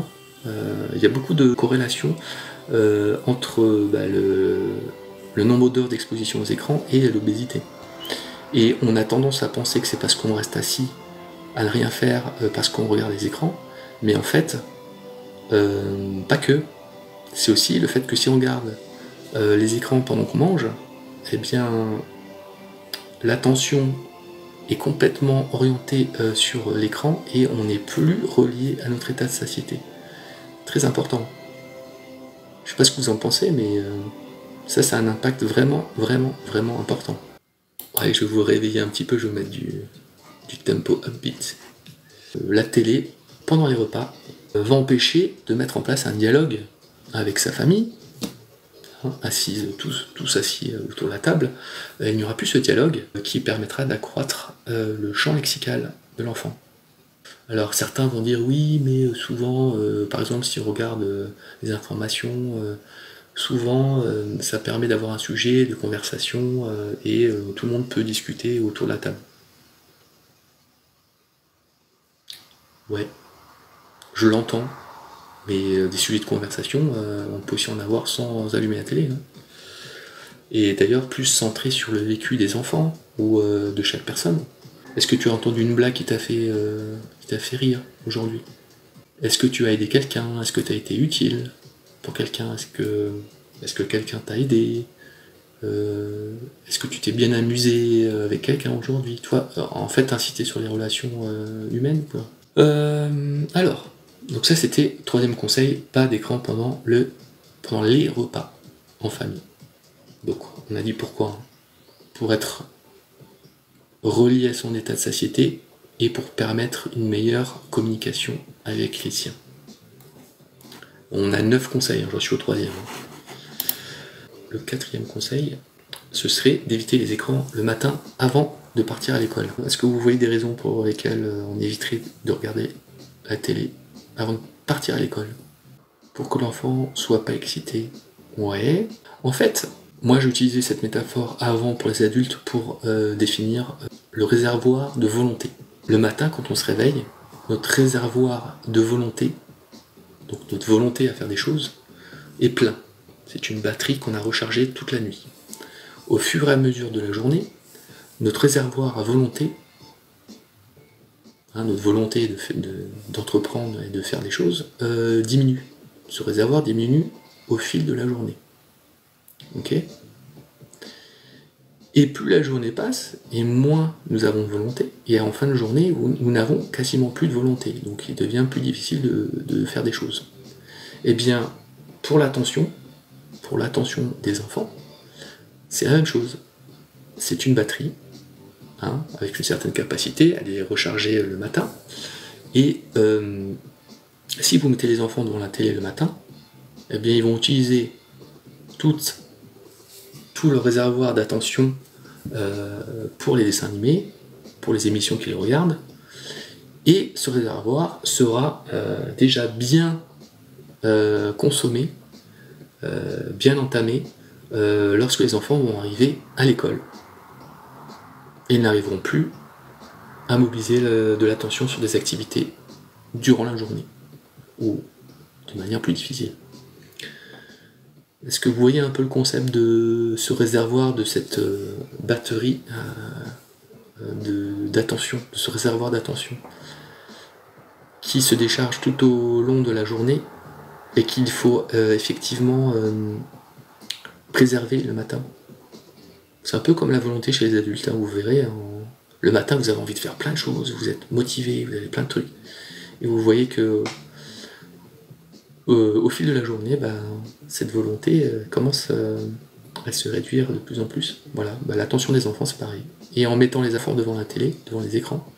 Il y a beaucoup de corrélations entre le nombre d'heures d'exposition aux écrans et l'obésité. Et on a tendance à penser que c'est parce qu'on reste assis à ne rien faire parce qu'on regarde les écrans, mais en fait, pas que. C'est aussi le fait que si on regarde les écrans pendant qu'on mange, eh bien, l'attention est complètement orientée sur l'écran et on n'est plus relié à notre état de satiété. Très important. Je sais pas ce que vous en pensez, mais ça a un impact vraiment, vraiment, vraiment important. Ouais, je vais vous réveiller un petit peu, je vais vous mettre du tempo upbeat. La télé, pendant les repas, va empêcher de mettre en place un dialogue avec sa famille, tous assis autour de la table. Il n'y aura plus ce dialogue qui permettra d'accroître le champ lexical de l'enfant. Alors certains vont dire oui, mais souvent, par exemple, si on regarde les informations, souvent ça permet d'avoir un sujet de conversation et tout le monde peut discuter autour de la table. Ouais, je l'entends, mais des sujets de conversation, on peut aussi en avoir sans allumer la télé. Et d'ailleurs, plus centré sur le vécu des enfants ou de chaque personne. Est-ce que tu as entendu une blague qui t'a fait rire aujourd'hui? Est-ce que tu as aidé quelqu'un? Est-ce que tu as été utile pour quelqu'un? Est-ce que quelqu'un t'a aidé? Est-ce que tu t'es bien amusé avec quelqu'un aujourd'hui? Toi, en fait, inciter sur les relations humaines, quoi. Alors, donc ça c'était troisième conseil, pas d'écran pendant les repas en famille. Donc on a dit pourquoi, pour être relié à son état de satiété et pour permettre une meilleure communication avec les siens. On a 9 conseils, j'en suis au troisième. Le quatrième conseil, ce serait d'éviter les écrans le matin avant de partir à l'école. Est-ce que vous voyez des raisons pour lesquelles on éviterait de regarder la télé avant de partir à l'école? Pour que l'enfant soit pas excité. Ouais. En fait, moi j'ai utilisé cette métaphore avant pour les adultes pour définir le réservoir de volonté. Le matin, quand on se réveille, notre réservoir de volonté, donc notre volonté à faire des choses, est plein. C'est une batterie qu'on a rechargée toute la nuit. Au fur et à mesure de la journée, notre réservoir à volonté, notre volonté d'entreprendre et de faire des choses, diminue. Ce réservoir diminue au fil de la journée. Ok ? Et plus la journée passe, et moins nous avons de volonté, et en fin de journée, nous n'avons quasiment plus de volonté. Donc il devient plus difficile de faire des choses. Eh bien, pour l'attention des enfants, c'est la même chose. C'est une batterie, avec une certaine capacité, elle est rechargée le matin, et si vous mettez les enfants devant la télé le matin, eh bien ils vont utiliser tout le réservoir d'attention pour les dessins animés, pour les émissions qu'ils regardent, et ce réservoir sera déjà bien consommé, bien entamé, lorsque les enfants vont arriver à l'école. Ils n'arriveront plus à mobiliser de l'attention sur des activités durant la journée, ou de manière plus difficile. Est-ce que vous voyez un peu le concept de ce réservoir, de cette batterie d'attention, de ce réservoir d'attention? qui se décharge tout au long de la journée et qu'il faut effectivement préserver le matin. C'est un peu comme la volonté chez les adultes, hein, vous verrez, le matin vous avez envie de faire plein de choses, vous êtes motivé, vous avez plein de trucs, et vous voyez que au fil de la journée, cette volonté commence à se réduire de plus en plus. Voilà, l'attention des enfants c'est pareil. Et en mettant les enfants devant la télé, devant les écrans,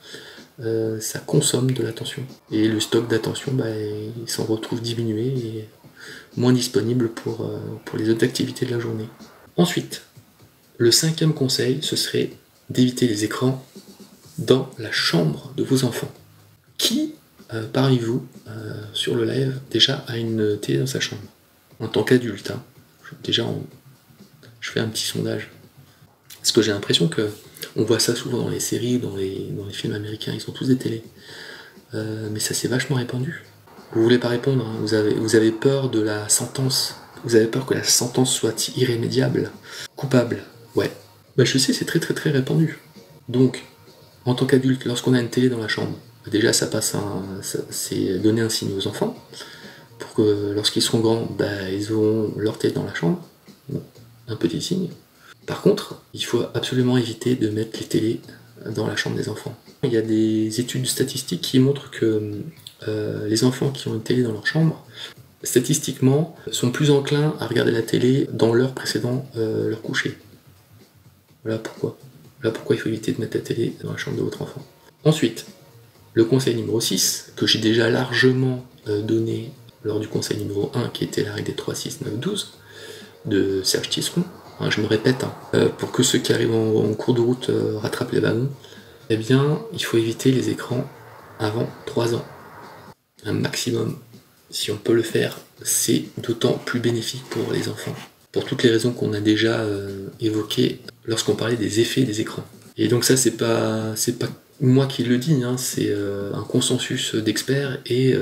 ça consomme de l'attention. Et le stock d'attention, il s'en retrouve diminué et moins disponible pour les autres activités de la journée. Ensuite, le 5e conseil, ce serait d'éviter les écrans dans la chambre de vos enfants. Qui parmi vous, sur le live, déjà a une télé dans sa chambre? En tant qu'adulte, hein. Déjà, je fais un petit sondage. Parce que j'ai l'impression que on voit ça souvent dans les séries, dans les films américains, ils ont tous des télés. Mais ça s'est vachement répandu. Vous voulez pas répondre, hein. Vous avez peur de la sentence. Vous avez peur que la sentence soit irrémédiable. Coupable, ouais. Je sais, c'est très très très répandu. Donc, en tant qu'adulte, lorsqu'on a une télé dans la chambre, déjà c'est donner un signe aux enfants, pour que lorsqu'ils seront grands, ils auront leur télé dans la chambre. Bon, un petit signe. Par contre, il faut absolument éviter de mettre les télés dans la chambre des enfants. Il y a des études statistiques qui montrent que les enfants qui ont une télé dans leur chambre, statistiquement, sont plus enclins à regarder la télé dans l'heure précédant leur coucher. Voilà pourquoi. Voilà pourquoi il faut éviter de mettre la télé dans la chambre de votre enfant. Ensuite, le conseil numéro 6, que j'ai déjà largement donné lors du conseil numéro 1, qui était la règle des 3, 6, 9, 12, de Serge Tisseron, je me répète, pour que ceux qui arrivent en cours de route rattrapent les wagons, eh bien, il faut éviter les écrans avant 3 ans. Un maximum. Si on peut le faire, c'est d'autant plus bénéfique pour les enfants. Pour toutes les raisons qu'on a déjà évoquées lorsqu'on parlait des effets des écrans. Et donc ça, c'est pas moi qui le dis, hein, c'est un consensus d'experts et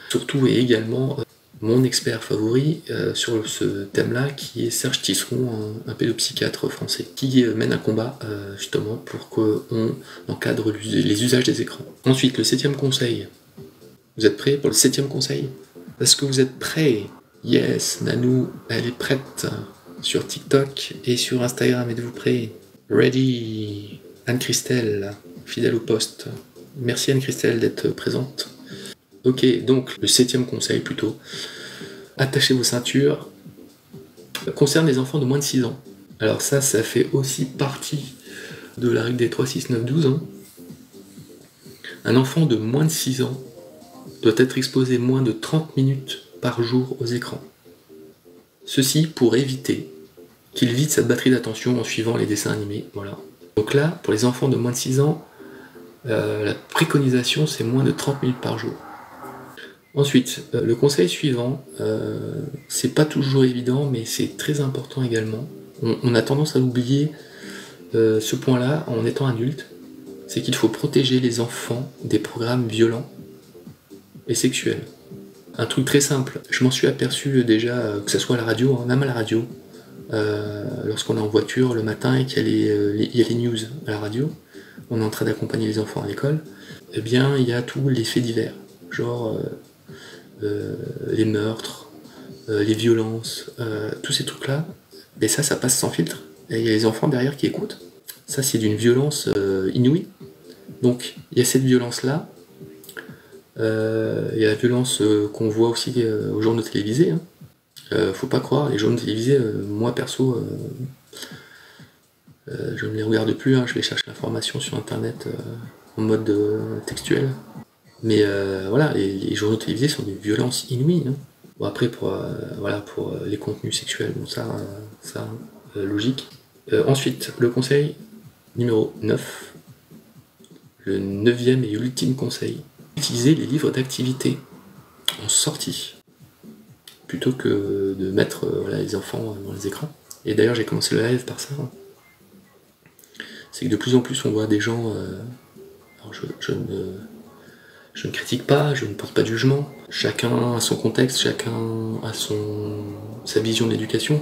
surtout et également mon expert favori sur ce thème-là, qui est Serge Tisseron, un pédopsychiatre français, qui mène un combat justement pour qu'on encadre les usages des écrans. Ensuite, le 7e conseil. Vous êtes prêts pour le 7e conseil? Est-ce que vous êtes prêts? Yes, Nanou, elle est prête sur TikTok et sur Instagram. Êtes-vous prêts? Ready? Anne-Christelle, fidèle au poste. Merci Anne-Christelle d'être présente. Ok, donc le 7e conseil plutôt. Attachez vos ceintures. Concerne les enfants de moins de 6 ans. Alors ça fait aussi partie de la règle des 3, 6, 9, 12. Hein. Un enfant de moins de 6 ans doit être exposé moins de 30 minutes par jour aux écrans. Ceci pour éviter qu'il vide sa batterie d'attention en suivant les dessins animés. Voilà. Donc là, pour les enfants de moins de 6 ans, la préconisation c'est moins de 30 minutes par jour. Ensuite, le conseil suivant, c'est pas toujours évident, mais c'est très important également. On a tendance à l'oublier ce point-là en étant adulte, c'est qu'il faut protéger les enfants des programmes violents et sexuels. Un truc très simple, je m'en suis aperçu déjà, que ce soit à la radio, même à la radio, lorsqu'on est en voiture le matin et qu'il y a les news à la radio, on est en train d'accompagner les enfants à l'école, eh bien il y a tous les faits divers, genre les meurtres, les violences, tous ces trucs-là, et ça passe sans filtre, et il y a les enfants derrière qui écoutent. Ça c'est d'une violence inouïe. Donc il y a cette violence-là, il y a la violence qu'on voit aussi aux journaux télévisés. Hein. Faut pas croire, les journaux télévisés, moi perso, je ne les regarde plus, hein, je vais chercher l'information sur internet en mode textuel. Mais voilà, les journaux télévisés sont des violences inouïes. Hein. Bon, après, pour les contenus sexuels, bon, ça logique. Ensuite, le conseil numéro 9, le 9e et ultime conseil, utiliser les livres d'activité en sortie, plutôt que de mettre les enfants dans les écrans. Et d'ailleurs, j'ai commencé le live par ça. Hein. C'est que de plus en plus, on voit des gens... alors je ne critique pas, je ne porte pas de jugement. Chacun a son contexte, chacun a sa vision de l'éducation.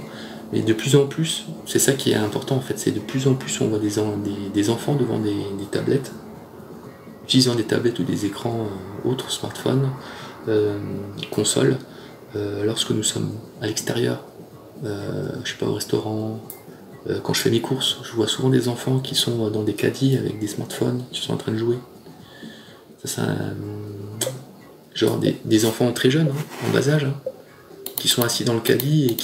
Mais de plus en plus, c'est ça qui est important en fait, c'est de plus en plus on voit des enfants devant des tablettes utilisant des tablettes ou des écrans autres, smartphones, consoles, lorsque nous sommes à l'extérieur, je sais pas, au restaurant, quand je fais mes courses, je vois souvent des enfants qui sont dans des caddies avec des smartphones, qui sont en train de jouer. Ça, genre des enfants très jeunes, en bas âge, qui sont assis dans le caddie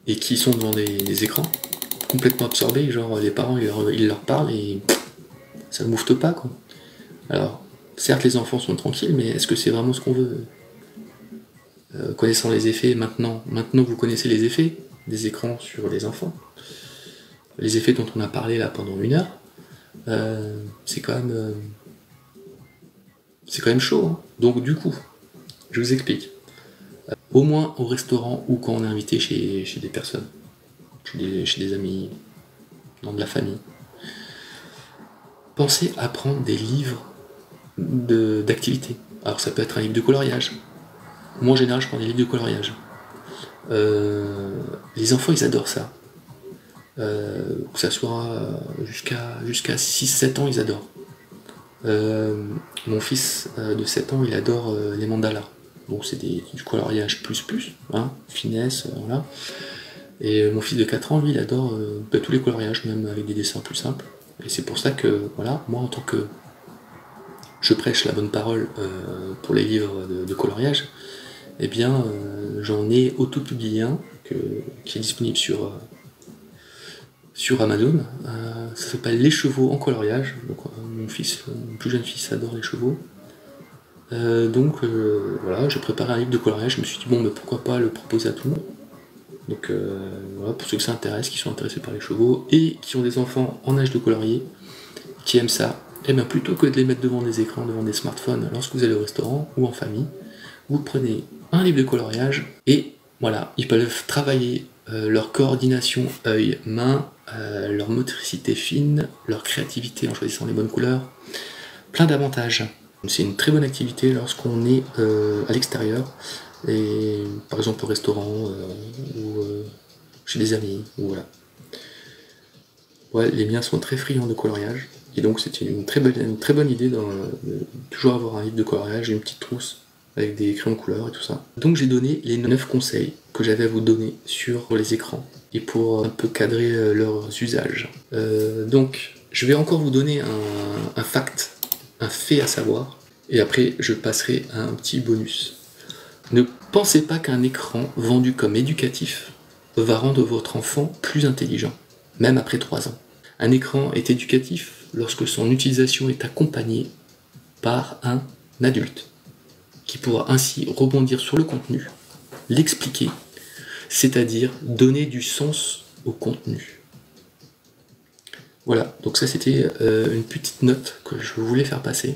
et qui sont devant des écrans, complètement absorbés, genre les parents ils leur parlent et ça ne moufte pas, quoi. Alors, certes les enfants sont tranquilles, mais est-ce que c'est vraiment ce qu'on veut? Connaissant les effets maintenant vous connaissez les effets des écrans sur les enfants, les effets dont on a parlé là pendant 1 heure, c'est quand même chaud, hein. Donc du coup, je vous explique. Au moins au restaurant ou quand on est invité chez des personnes, chez des amis, dans de la famille, pensez à prendre des livres d'activités. Alors ça peut être un livre de coloriage. Moi en général je prends des livres de coloriage. Les enfants ils adorent ça. Que ça soit jusqu'à 6-7 ans ils adorent. Mon fils de 7 ans il adore les mandalas. Donc c'est du coloriage plus, hein, finesse, voilà. Et mon fils de 4 ans, lui, il adore tous les coloriages, même avec des dessins plus simples. Et c'est pour ça que, voilà, moi en tant que je prêche la bonne parole pour les livres de coloriage, eh bien j'en ai auto-publié un qui est disponible sur Amazon. Ça s'appelle Les chevaux en coloriage. Donc, mon plus jeune fils adore les chevaux. Voilà, j'ai préparé un livre de coloriage, je me suis dit bon mais pourquoi pas le proposer à tout le monde. Donc voilà, pour ceux que ça intéresse, qui sont intéressés par les chevaux et qui ont des enfants en âge de colorier, qui aiment ça, et bien plutôt que de les mettre devant des écrans, devant des smartphones lorsque vous allez au restaurant ou en famille, vous prenez un livre de coloriage et voilà, ils peuvent travailler leur coordination œil-main, leur motricité fine, leur créativité en choisissant les bonnes couleurs, plein d'avantages. C'est une très bonne activité lorsqu'on est à l'extérieur, et par exemple au restaurant ou chez des amis, ou voilà. Ouais, les miens sont très friands de coloriage, et donc c'était une très bonne idée de toujours avoir un livre de coloriage et une petite trousse avec des crayons de couleur et tout ça. Donc j'ai donné les 9 conseils que j'avais à vous donner sur les écrans, et pour un peu cadrer leurs usages. Donc je vais encore vous donner un fact, un fait à savoir, et après je passerai à un petit bonus. Ne pensez pas qu'un écran vendu comme éducatif va rendre votre enfant plus intelligent, même après 3 ans. Un écran est éducatif lorsque son utilisation est accompagnée par un adulte, qui pourra ainsi rebondir sur le contenu, l'expliquer, c'est-à-dire donner du sens au contenu. Voilà, donc ça c'était une petite note que je voulais faire passer.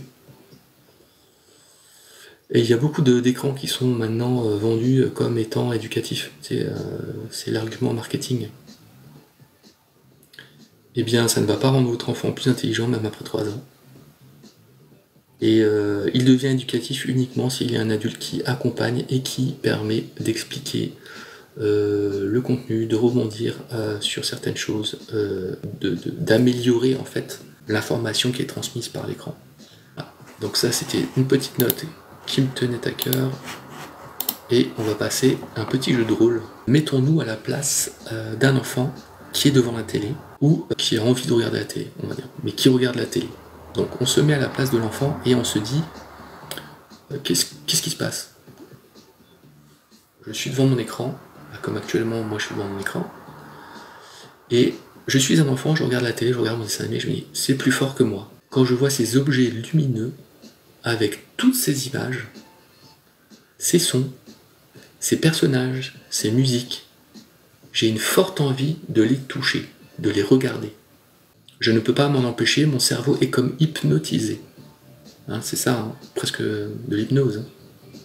Et il y a beaucoup d'écrans qui sont maintenant vendus comme étant éducatifs. C'est l'argument marketing. Eh bien, ça ne va pas rendre votre enfant plus intelligent, même après 3 ans. Et il devient éducatif uniquement s'il y a un adulte qui accompagne et qui permet d'expliquer le contenu, de rebondir sur certaines choses, d'améliorer en fait l'information qui est transmise par l'écran. Voilà. Donc ça, c'était une petite note qui me tenait à cœur, et on va passer à un petit jeu de rôle. Mettons-nous à la place d'un enfant qui est devant la télé, ou qui a envie de regarder la télé, on va dire, mais qui regarde la télé. Donc on se met à la place de l'enfant et on se dit qu'est-ce qui se passe? Je suis devant mon écran, comme actuellement moi je suis devant mon écran, et je suis un enfant, je regarde la télé, je regarde mon dessin animé, je me dis c'est plus fort que moi. Quand je vois ces objets lumineux, avec toutes ces images, ces sons, ces personnages, ces musiques, j'ai une forte envie de les toucher, de les regarder. Je ne peux pas m'en empêcher, mon cerveau est comme hypnotisé. Hein, c'est ça, hein, presque de l'hypnose. Hein.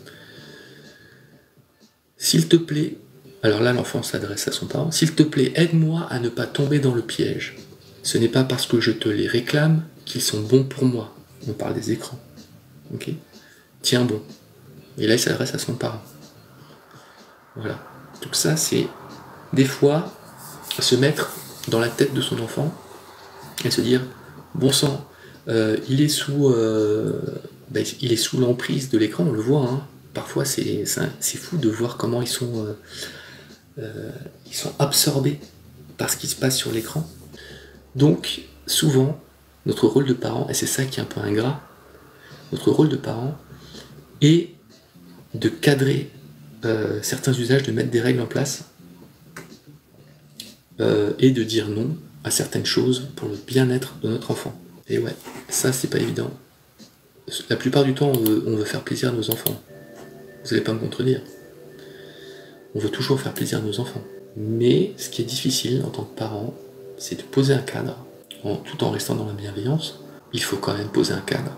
S'il te plaît, alors là l'enfant s'adresse à son parent, s'il te plaît, aide-moi à ne pas tomber dans le piège. Ce n'est pas parce que je te les réclame qu'ils sont bons pour moi. On parle des écrans. Ok ? Tiens bon. Et là il s'adresse à son parent. Voilà. Donc ça c'est des fois se mettre dans la tête de son enfant et se dire bon sang, il est sous l'emprise de l'écran, on le voit, hein. Parfois c'est fou de voir comment ils sont absorbés par ce qui se passe sur l'écran. Donc souvent, notre rôle de parent, et c'est ça qui est un peu ingrat, notre rôle de parent est de cadrer certains usages, de mettre des règles en place et de dire non à certaines choses pour le bien-être de notre enfant. Et ouais, ça c'est pas évident. La plupart du temps, on veut faire plaisir à nos enfants. Vous n'allez pas me contredire. On veut toujours faire plaisir à nos enfants. Mais ce qui est difficile en tant que parent, c'est de poser un cadre, tout en restant dans la bienveillance. Il faut quand même poser un cadre.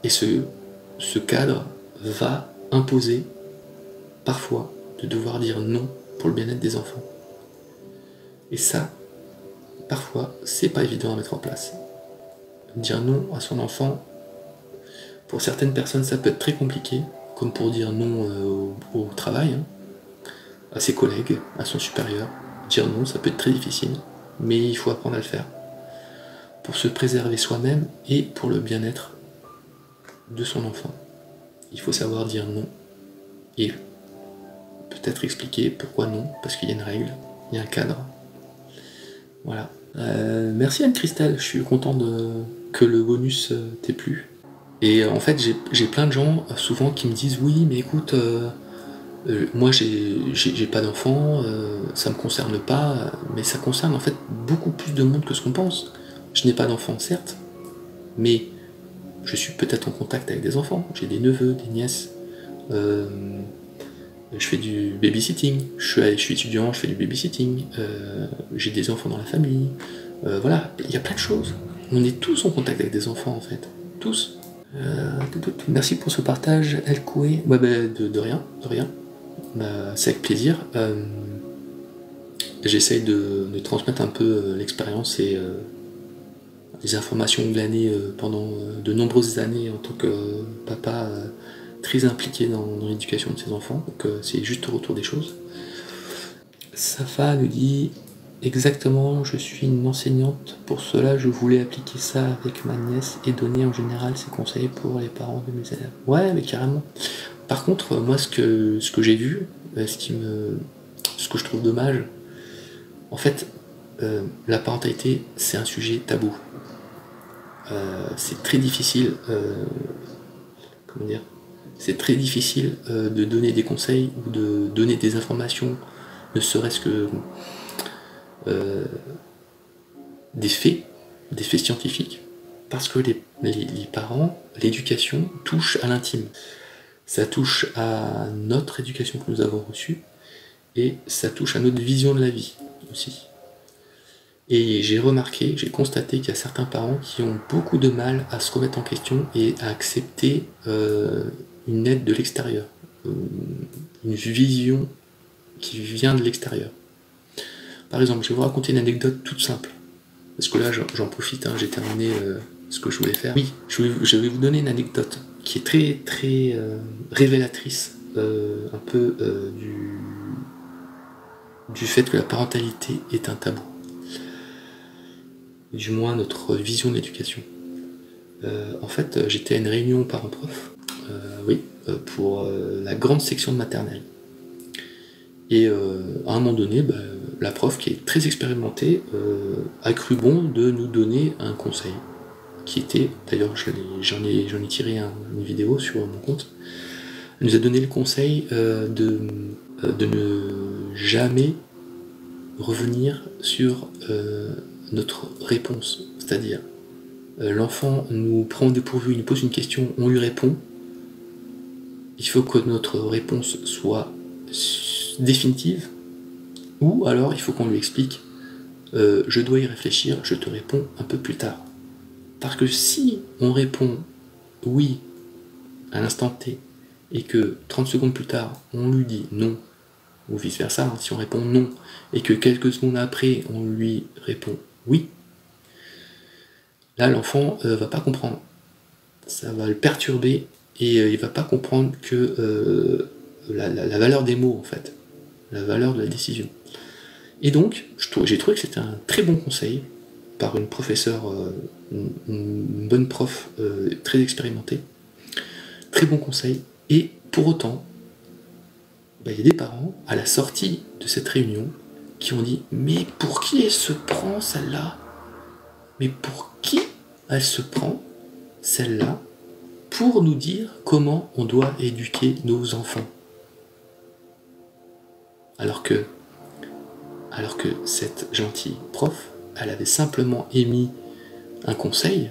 Et ce cadre va imposer, parfois, de devoir dire non pour le bien-être des enfants. Et ça, parfois, c'est pas évident à mettre en place. Dire non à son enfant, pour certaines personnes, ça peut être très compliqué, comme pour dire non au travail, hein, à ses collègues, à son supérieur. Dire non, ça peut être très difficile, mais il faut apprendre à le faire. Pour se préserver soi-même et pour le bien-être de son enfant. Il faut savoir dire non et peut-être expliquer pourquoi non, parce qu'il y a une règle, il y a un cadre. Voilà. Merci Anne-Christelle, je suis content que le bonus t'ait plu. Et en fait, j'ai plein de gens souvent qui me disent oui, mais écoute, moi j'ai pas d'enfant, ça me concerne pas, mais ça concerne en fait beaucoup plus de monde que ce qu'on pense. Je n'ai pas d'enfant, certes, mais je suis peut-être en contact avec des enfants, j'ai des neveux, des nièces, je fais du babysitting, je suis étudiant, je fais du babysitting, j'ai des enfants dans la famille, voilà, il y a plein de choses. On est tous en contact avec des enfants en fait, tous. Merci pour ce partage, El Koué. Ouais, de rien, de rien. C'est avec plaisir. J'essaye de transmettre un peu l'expérience et les informations glanées pendant de nombreuses années en tant que papa très impliqué dans l'éducation de ses enfants. Donc c'est juste au retour des choses. Safa nous dit exactement, je suis une enseignante, pour cela je voulais appliquer ça avec ma nièce et donner en général ces conseils pour les parents de mes élèves. Ouais, mais carrément. Par contre, moi ce que j'ai vu, ce que je trouve dommage, en fait, la parentalité c'est un sujet tabou. C'est très difficile, comment dire, c'est très difficile de donner des conseils ou de donner des informations, ne serait-ce que des faits scientifiques, parce que les parents, l'éducation touche à l'intime. Ça touche à notre éducation que nous avons reçue, et ça touche à notre vision de la vie aussi. Et j'ai remarqué, j'ai constaté qu'il y a certains parents qui ont beaucoup de mal à se remettre en question et à accepter une aide de l'extérieur, une vision qui vient de l'extérieur. Par exemple, je vais vous raconter une anecdote toute simple, parce que là j'en profite, hein, j'ai terminé ce que je voulais faire. Oui, je vais vous donner une anecdote qui est très très révélatrice un peu du fait que la parentalité est un tabou. Du moins notre vision de l'éducation. En fait, j'étais à une réunion parents-prof, pour la grande section de maternelle. Et à un moment donné, la prof, qui est très expérimentée, a cru bon de nous donner un conseil, qui était, d'ailleurs j'en ai tiré une vidéo sur mon compte. Elle nous a donné le conseil de ne jamais revenir sur notre réponse, c'est-à-dire l'enfant nous prend au dépourvu, il nous pose une question, on lui répond, il faut que notre réponse soit définitive, ou alors il faut qu'on lui explique je dois y réfléchir, je te réponds un peu plus tard. Parce que si on répond oui à l'instant T et que 30 secondes plus tard on lui dit non, ou vice versa, hein, si on répond non et que quelques secondes après on lui répond oui, là l'enfant va pas comprendre, ça va le perturber et il va pas comprendre que la valeur des mots en fait, la valeur de la décision. Et donc j'ai trouvé que c'était un très bon conseil par une professeure une bonne prof très expérimentée, très bon conseil, et pour autant, il y a des parents, à la sortie de cette réunion, qui ont dit « Mais pour qui elle se prend celle-là? Mais pour qui elle se prend celle-là pour nous dire comment on doit éduquer nos enfants ?» Alors que cette gentille prof, elle avait simplement émis un conseil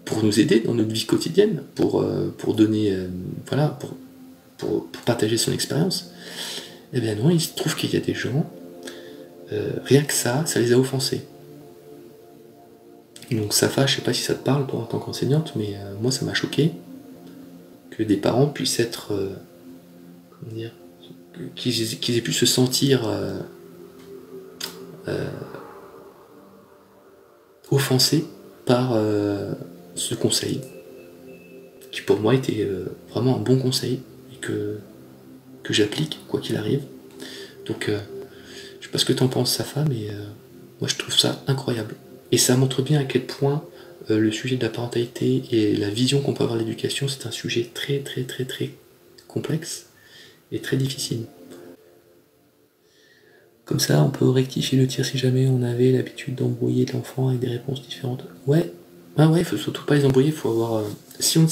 pour nous aider dans notre vie quotidienne, pour donner, voilà, pour partager son expérience. Eh bien non, il se trouve qu'il y a des gens, rien que ça les a offensés. Donc Safa, je sais pas si ça te parle toi en tant qu'enseignante, mais moi ça m'a choqué que des parents puissent être, comment dire, qu'ils aient pu se sentir offensés par ce conseil, qui pour moi était vraiment un bon conseil et que j'applique quoi qu'il arrive. Donc je sais pas ce que t'en penses Safa, mais moi je trouve ça incroyable. Et ça montre bien à quel point le sujet de la parentalité et la vision qu'on peut avoir de l'éducation, c'est un sujet très très très très complexe et très difficile. Comme ça, on peut rectifier le tir si jamais on avait l'habitude d'embrouiller l'enfant avec des réponses différentes. Ouais, il faut surtout pas les embrouiller, il faut avoir... si on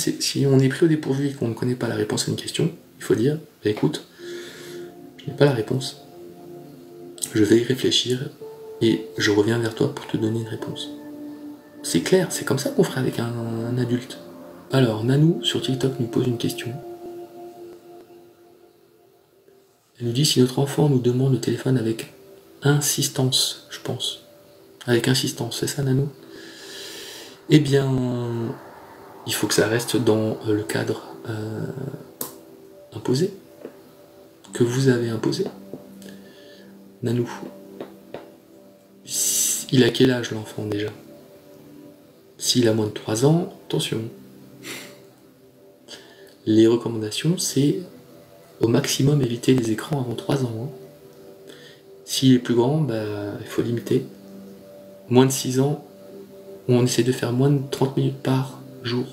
est pris au dépourvu et qu'on ne connaît pas la réponse à une question, il faut dire, écoute, je n'ai pas la réponse, je vais y réfléchir et je reviens vers toi pour te donner une réponse. C'est clair, c'est comme ça qu'on ferait avec un adulte. Alors, Nanou, sur TikTok, nous pose une question. Elle nous dit si notre enfant nous demande le téléphone avec insistance, je pense. Avec insistance, c'est ça, Nanou? Eh bien, il faut que ça reste dans le cadre imposé, que vous avez imposé. Nanou, il a quel âge l'enfant déjà? S'il a moins de 3 ans, attention. Les recommandations, c'est au maximum éviter les écrans avant 3 ans. S'il est plus grand, il faut limiter. Moins de 6 ans, on essaie de faire moins de 30 minutes par jour.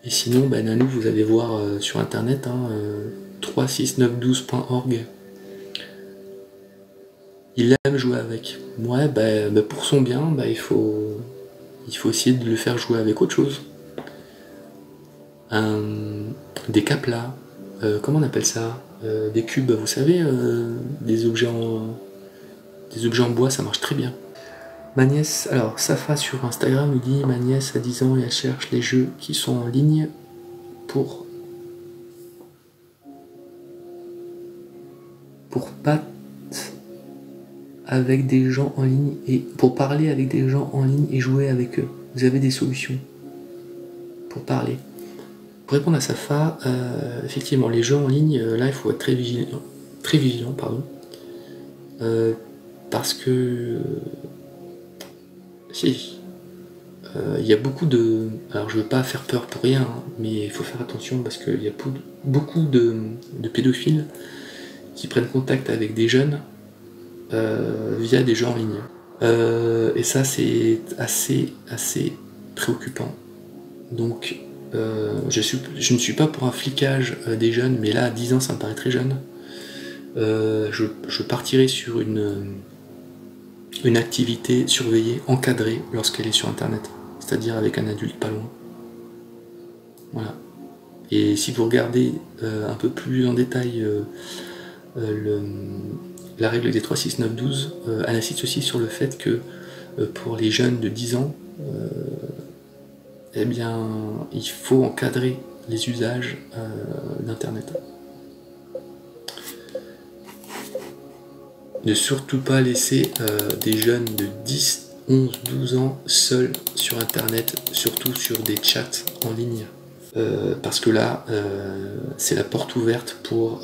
Et sinon, Nanou, vous allez voir sur internet 36912.org. Il aime jouer avec. Ouais, pour son bien, il faut essayer de le faire jouer avec autre chose. Des caplas, comment on appelle ça? Des cubes, vous savez, des objets en bois, ça marche très bien. Ma nièce, alors Safa sur Instagram nous dit ma nièce a 10 ans et elle cherche les jeux qui sont en ligne pour avec des gens en ligne et pour parler avec des gens en ligne et jouer avec eux. Vous avez des solutions pour parler? Pour répondre à Safa, effectivement, les jeux en ligne, là, il faut être très vigilant, pardon, parce que il y a beaucoup de... Alors, je veux pas faire peur pour rien, mais il faut faire attention parce qu'il y a beaucoup de pédophiles qui prennent contact avec des jeunes via des jeux en ligne. Et ça, c'est assez préoccupant. Donc, je ne suis pas pour un flicage des jeunes, mais là, à 10 ans, ça me paraît très jeune. Je partirai sur une activité surveillée, encadrée, lorsqu'elle est sur Internet. C'est-à-dire avec un adulte pas loin. Voilà. Et si vous regardez un peu plus en détail la règle des 36912, elle insiste aussi sur le fait que pour les jeunes de 10 ans, eh bien, il faut encadrer les usages d'Internet. Ne surtout pas laisser des jeunes de 10, 11, 12 ans seuls sur Internet, surtout sur des chats en ligne. Parce que là, c'est la porte ouverte pour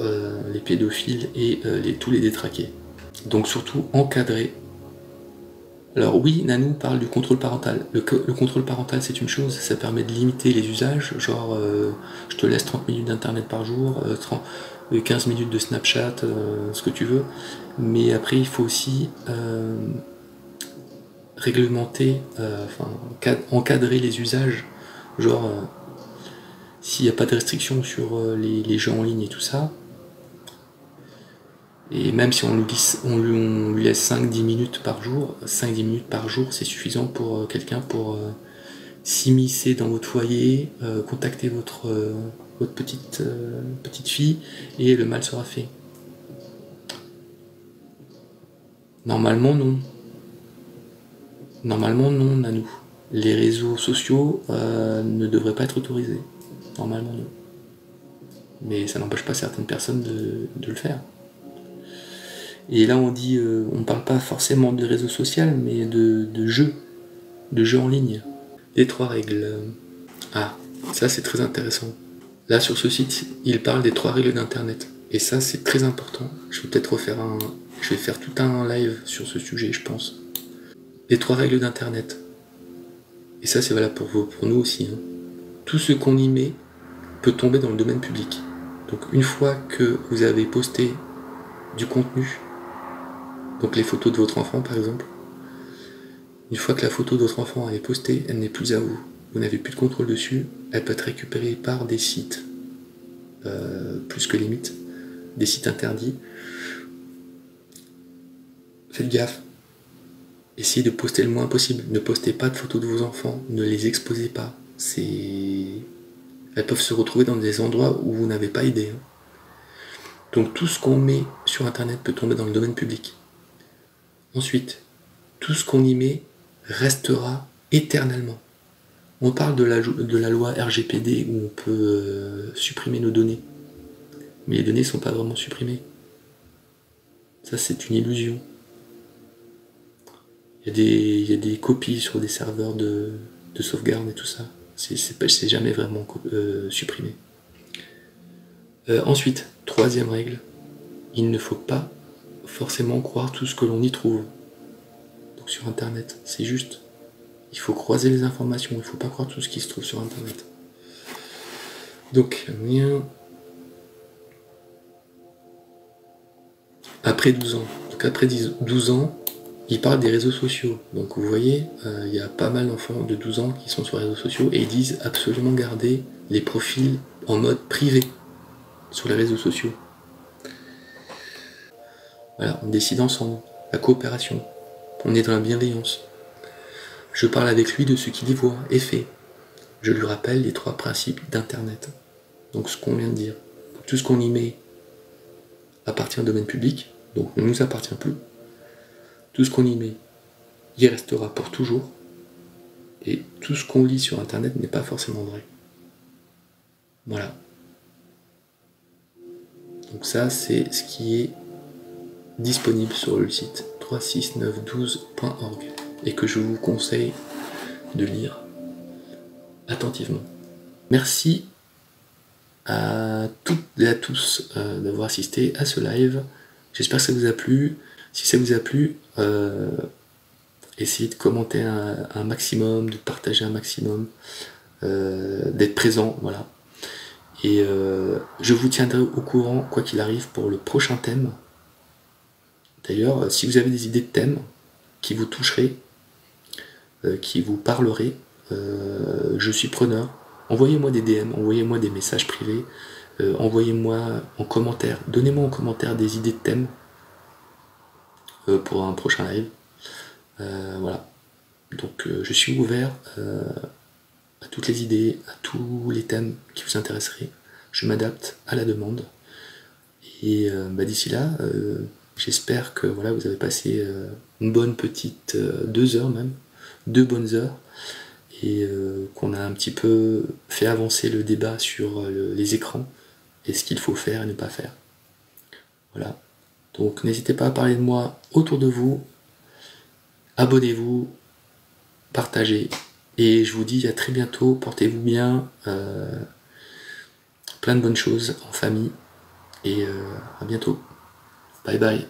les pédophiles et tous les détraqués. Donc surtout encadrer Alors oui, Nanou parle du contrôle parental. Le contrôle parental, c'est une chose, ça permet de limiter les usages, genre je te laisse 30 minutes d'internet par jour, 15 minutes de Snapchat, ce que tu veux. Mais après, il faut aussi réglementer, encadrer les usages, genre s'il n'y a pas de restriction sur les jeux en ligne et tout ça, et même si on lui laisse 5-10 minutes par jour, 5-10 minutes par jour, c'est suffisant pour quelqu'un pour s'immiscer dans votre foyer, contacter votre petite fille, et le mal sera fait. Normalement, non. Normalement, non, Nanou. Les réseaux sociaux ne devraient pas être autorisés. Normalement, non. Mais ça n'empêche pas certaines personnes de le faire. Et là, on dit, on parle pas forcément de réseau social, mais de jeux en ligne. Les 3 règles. Ah, ça c'est très intéressant. Là, sur ce site, il parle des 3 règles d'Internet. Et ça, c'est très important. Je vais peut-être je vais faire tout un live sur ce sujet, je pense. Les 3 règles d'Internet. Et ça, c'est valable pour nous aussi. Hein. Tout ce qu'on y met peut tomber dans le domaine public. Donc, une fois que vous avez posté du contenu, donc les photos de votre enfant par exemple, une fois que la photo de votre enfant est postée, elle n'est plus à vous. Vous n'avez plus de contrôle dessus. Elle peut être récupérée par des sites, plus que limite, des sites interdits. Faites gaffe. Essayez de poster le moins possible. Ne postez pas de photos de vos enfants. Ne les exposez pas. Elles peuvent se retrouver dans des endroits où vous n'avez pas idée. Hein. Donc tout ce qu'on met sur Internet peut tomber dans le domaine public. Ensuite, tout ce qu'on y met restera éternellement. On parle de la loi RGPD où on peut supprimer nos données. Mais les données ne sont pas vraiment supprimées. Ça, c'est une illusion. Il y a des copies sur des serveurs de sauvegarde et tout ça. C'est jamais vraiment supprimé. Ensuite, 3e règle, il ne faut pas forcément croire tout ce que l'on y trouve. Donc sur Internet, c'est juste. Il faut croiser les informations, il ne faut pas croire tout ce qui se trouve sur Internet. Donc, après 12 ans. Donc après 12 ans, il parle des réseaux sociaux. Donc vous voyez, il y a pas mal d'enfants de 12 ans qui sont sur les réseaux sociaux et ils disent absolument garder les profils en mode privé sur les réseaux sociaux. Voilà, on décide ensemble, la coopération. On est dans la bienveillance. Je parle avec lui de ce qu'il y voit et fait. Je lui rappelle les 3 principes d'Internet. Donc ce qu'on vient de dire. Tout ce qu'on y met appartient au domaine public, donc ne nous appartient plus. Tout ce qu'on y met, y restera pour toujours. Et tout ce qu'on lit sur Internet n'est pas forcément vrai. Voilà. Donc ça, c'est ce qui est disponible sur le site 36912.org et que je vous conseille de lire attentivement. Merci à toutes et à tous d'avoir assisté à ce live. J'espère que ça vous a plu. Si ça vous a plu, essayez de commenter un maximum, de partager un maximum, d'être présent, voilà. Et je vous tiendrai au courant, quoi qu'il arrive, pour le prochain thème. D'ailleurs, si vous avez des idées de thèmes qui vous toucheraient, qui vous parleraient, je suis preneur. Envoyez-moi des DM, envoyez-moi des messages privés, envoyez-moi en commentaire, donnez-moi en commentaire des idées de thèmes pour un prochain live. Voilà. Donc je suis ouvert à toutes les idées, à tous les thèmes qui vous intéresseraient. Je m'adapte à la demande. Et d'ici là, j'espère que voilà, vous avez passé une bonne petite 2 heures même, 2 bonnes heures, et qu'on a un petit peu fait avancer le débat sur les écrans et ce qu'il faut faire et ne pas faire. Voilà. Donc n'hésitez pas à parler de moi autour de vous, abonnez-vous, partagez, et je vous dis à très bientôt, portez-vous bien, plein de bonnes choses en famille, et à bientôt. Bye bye.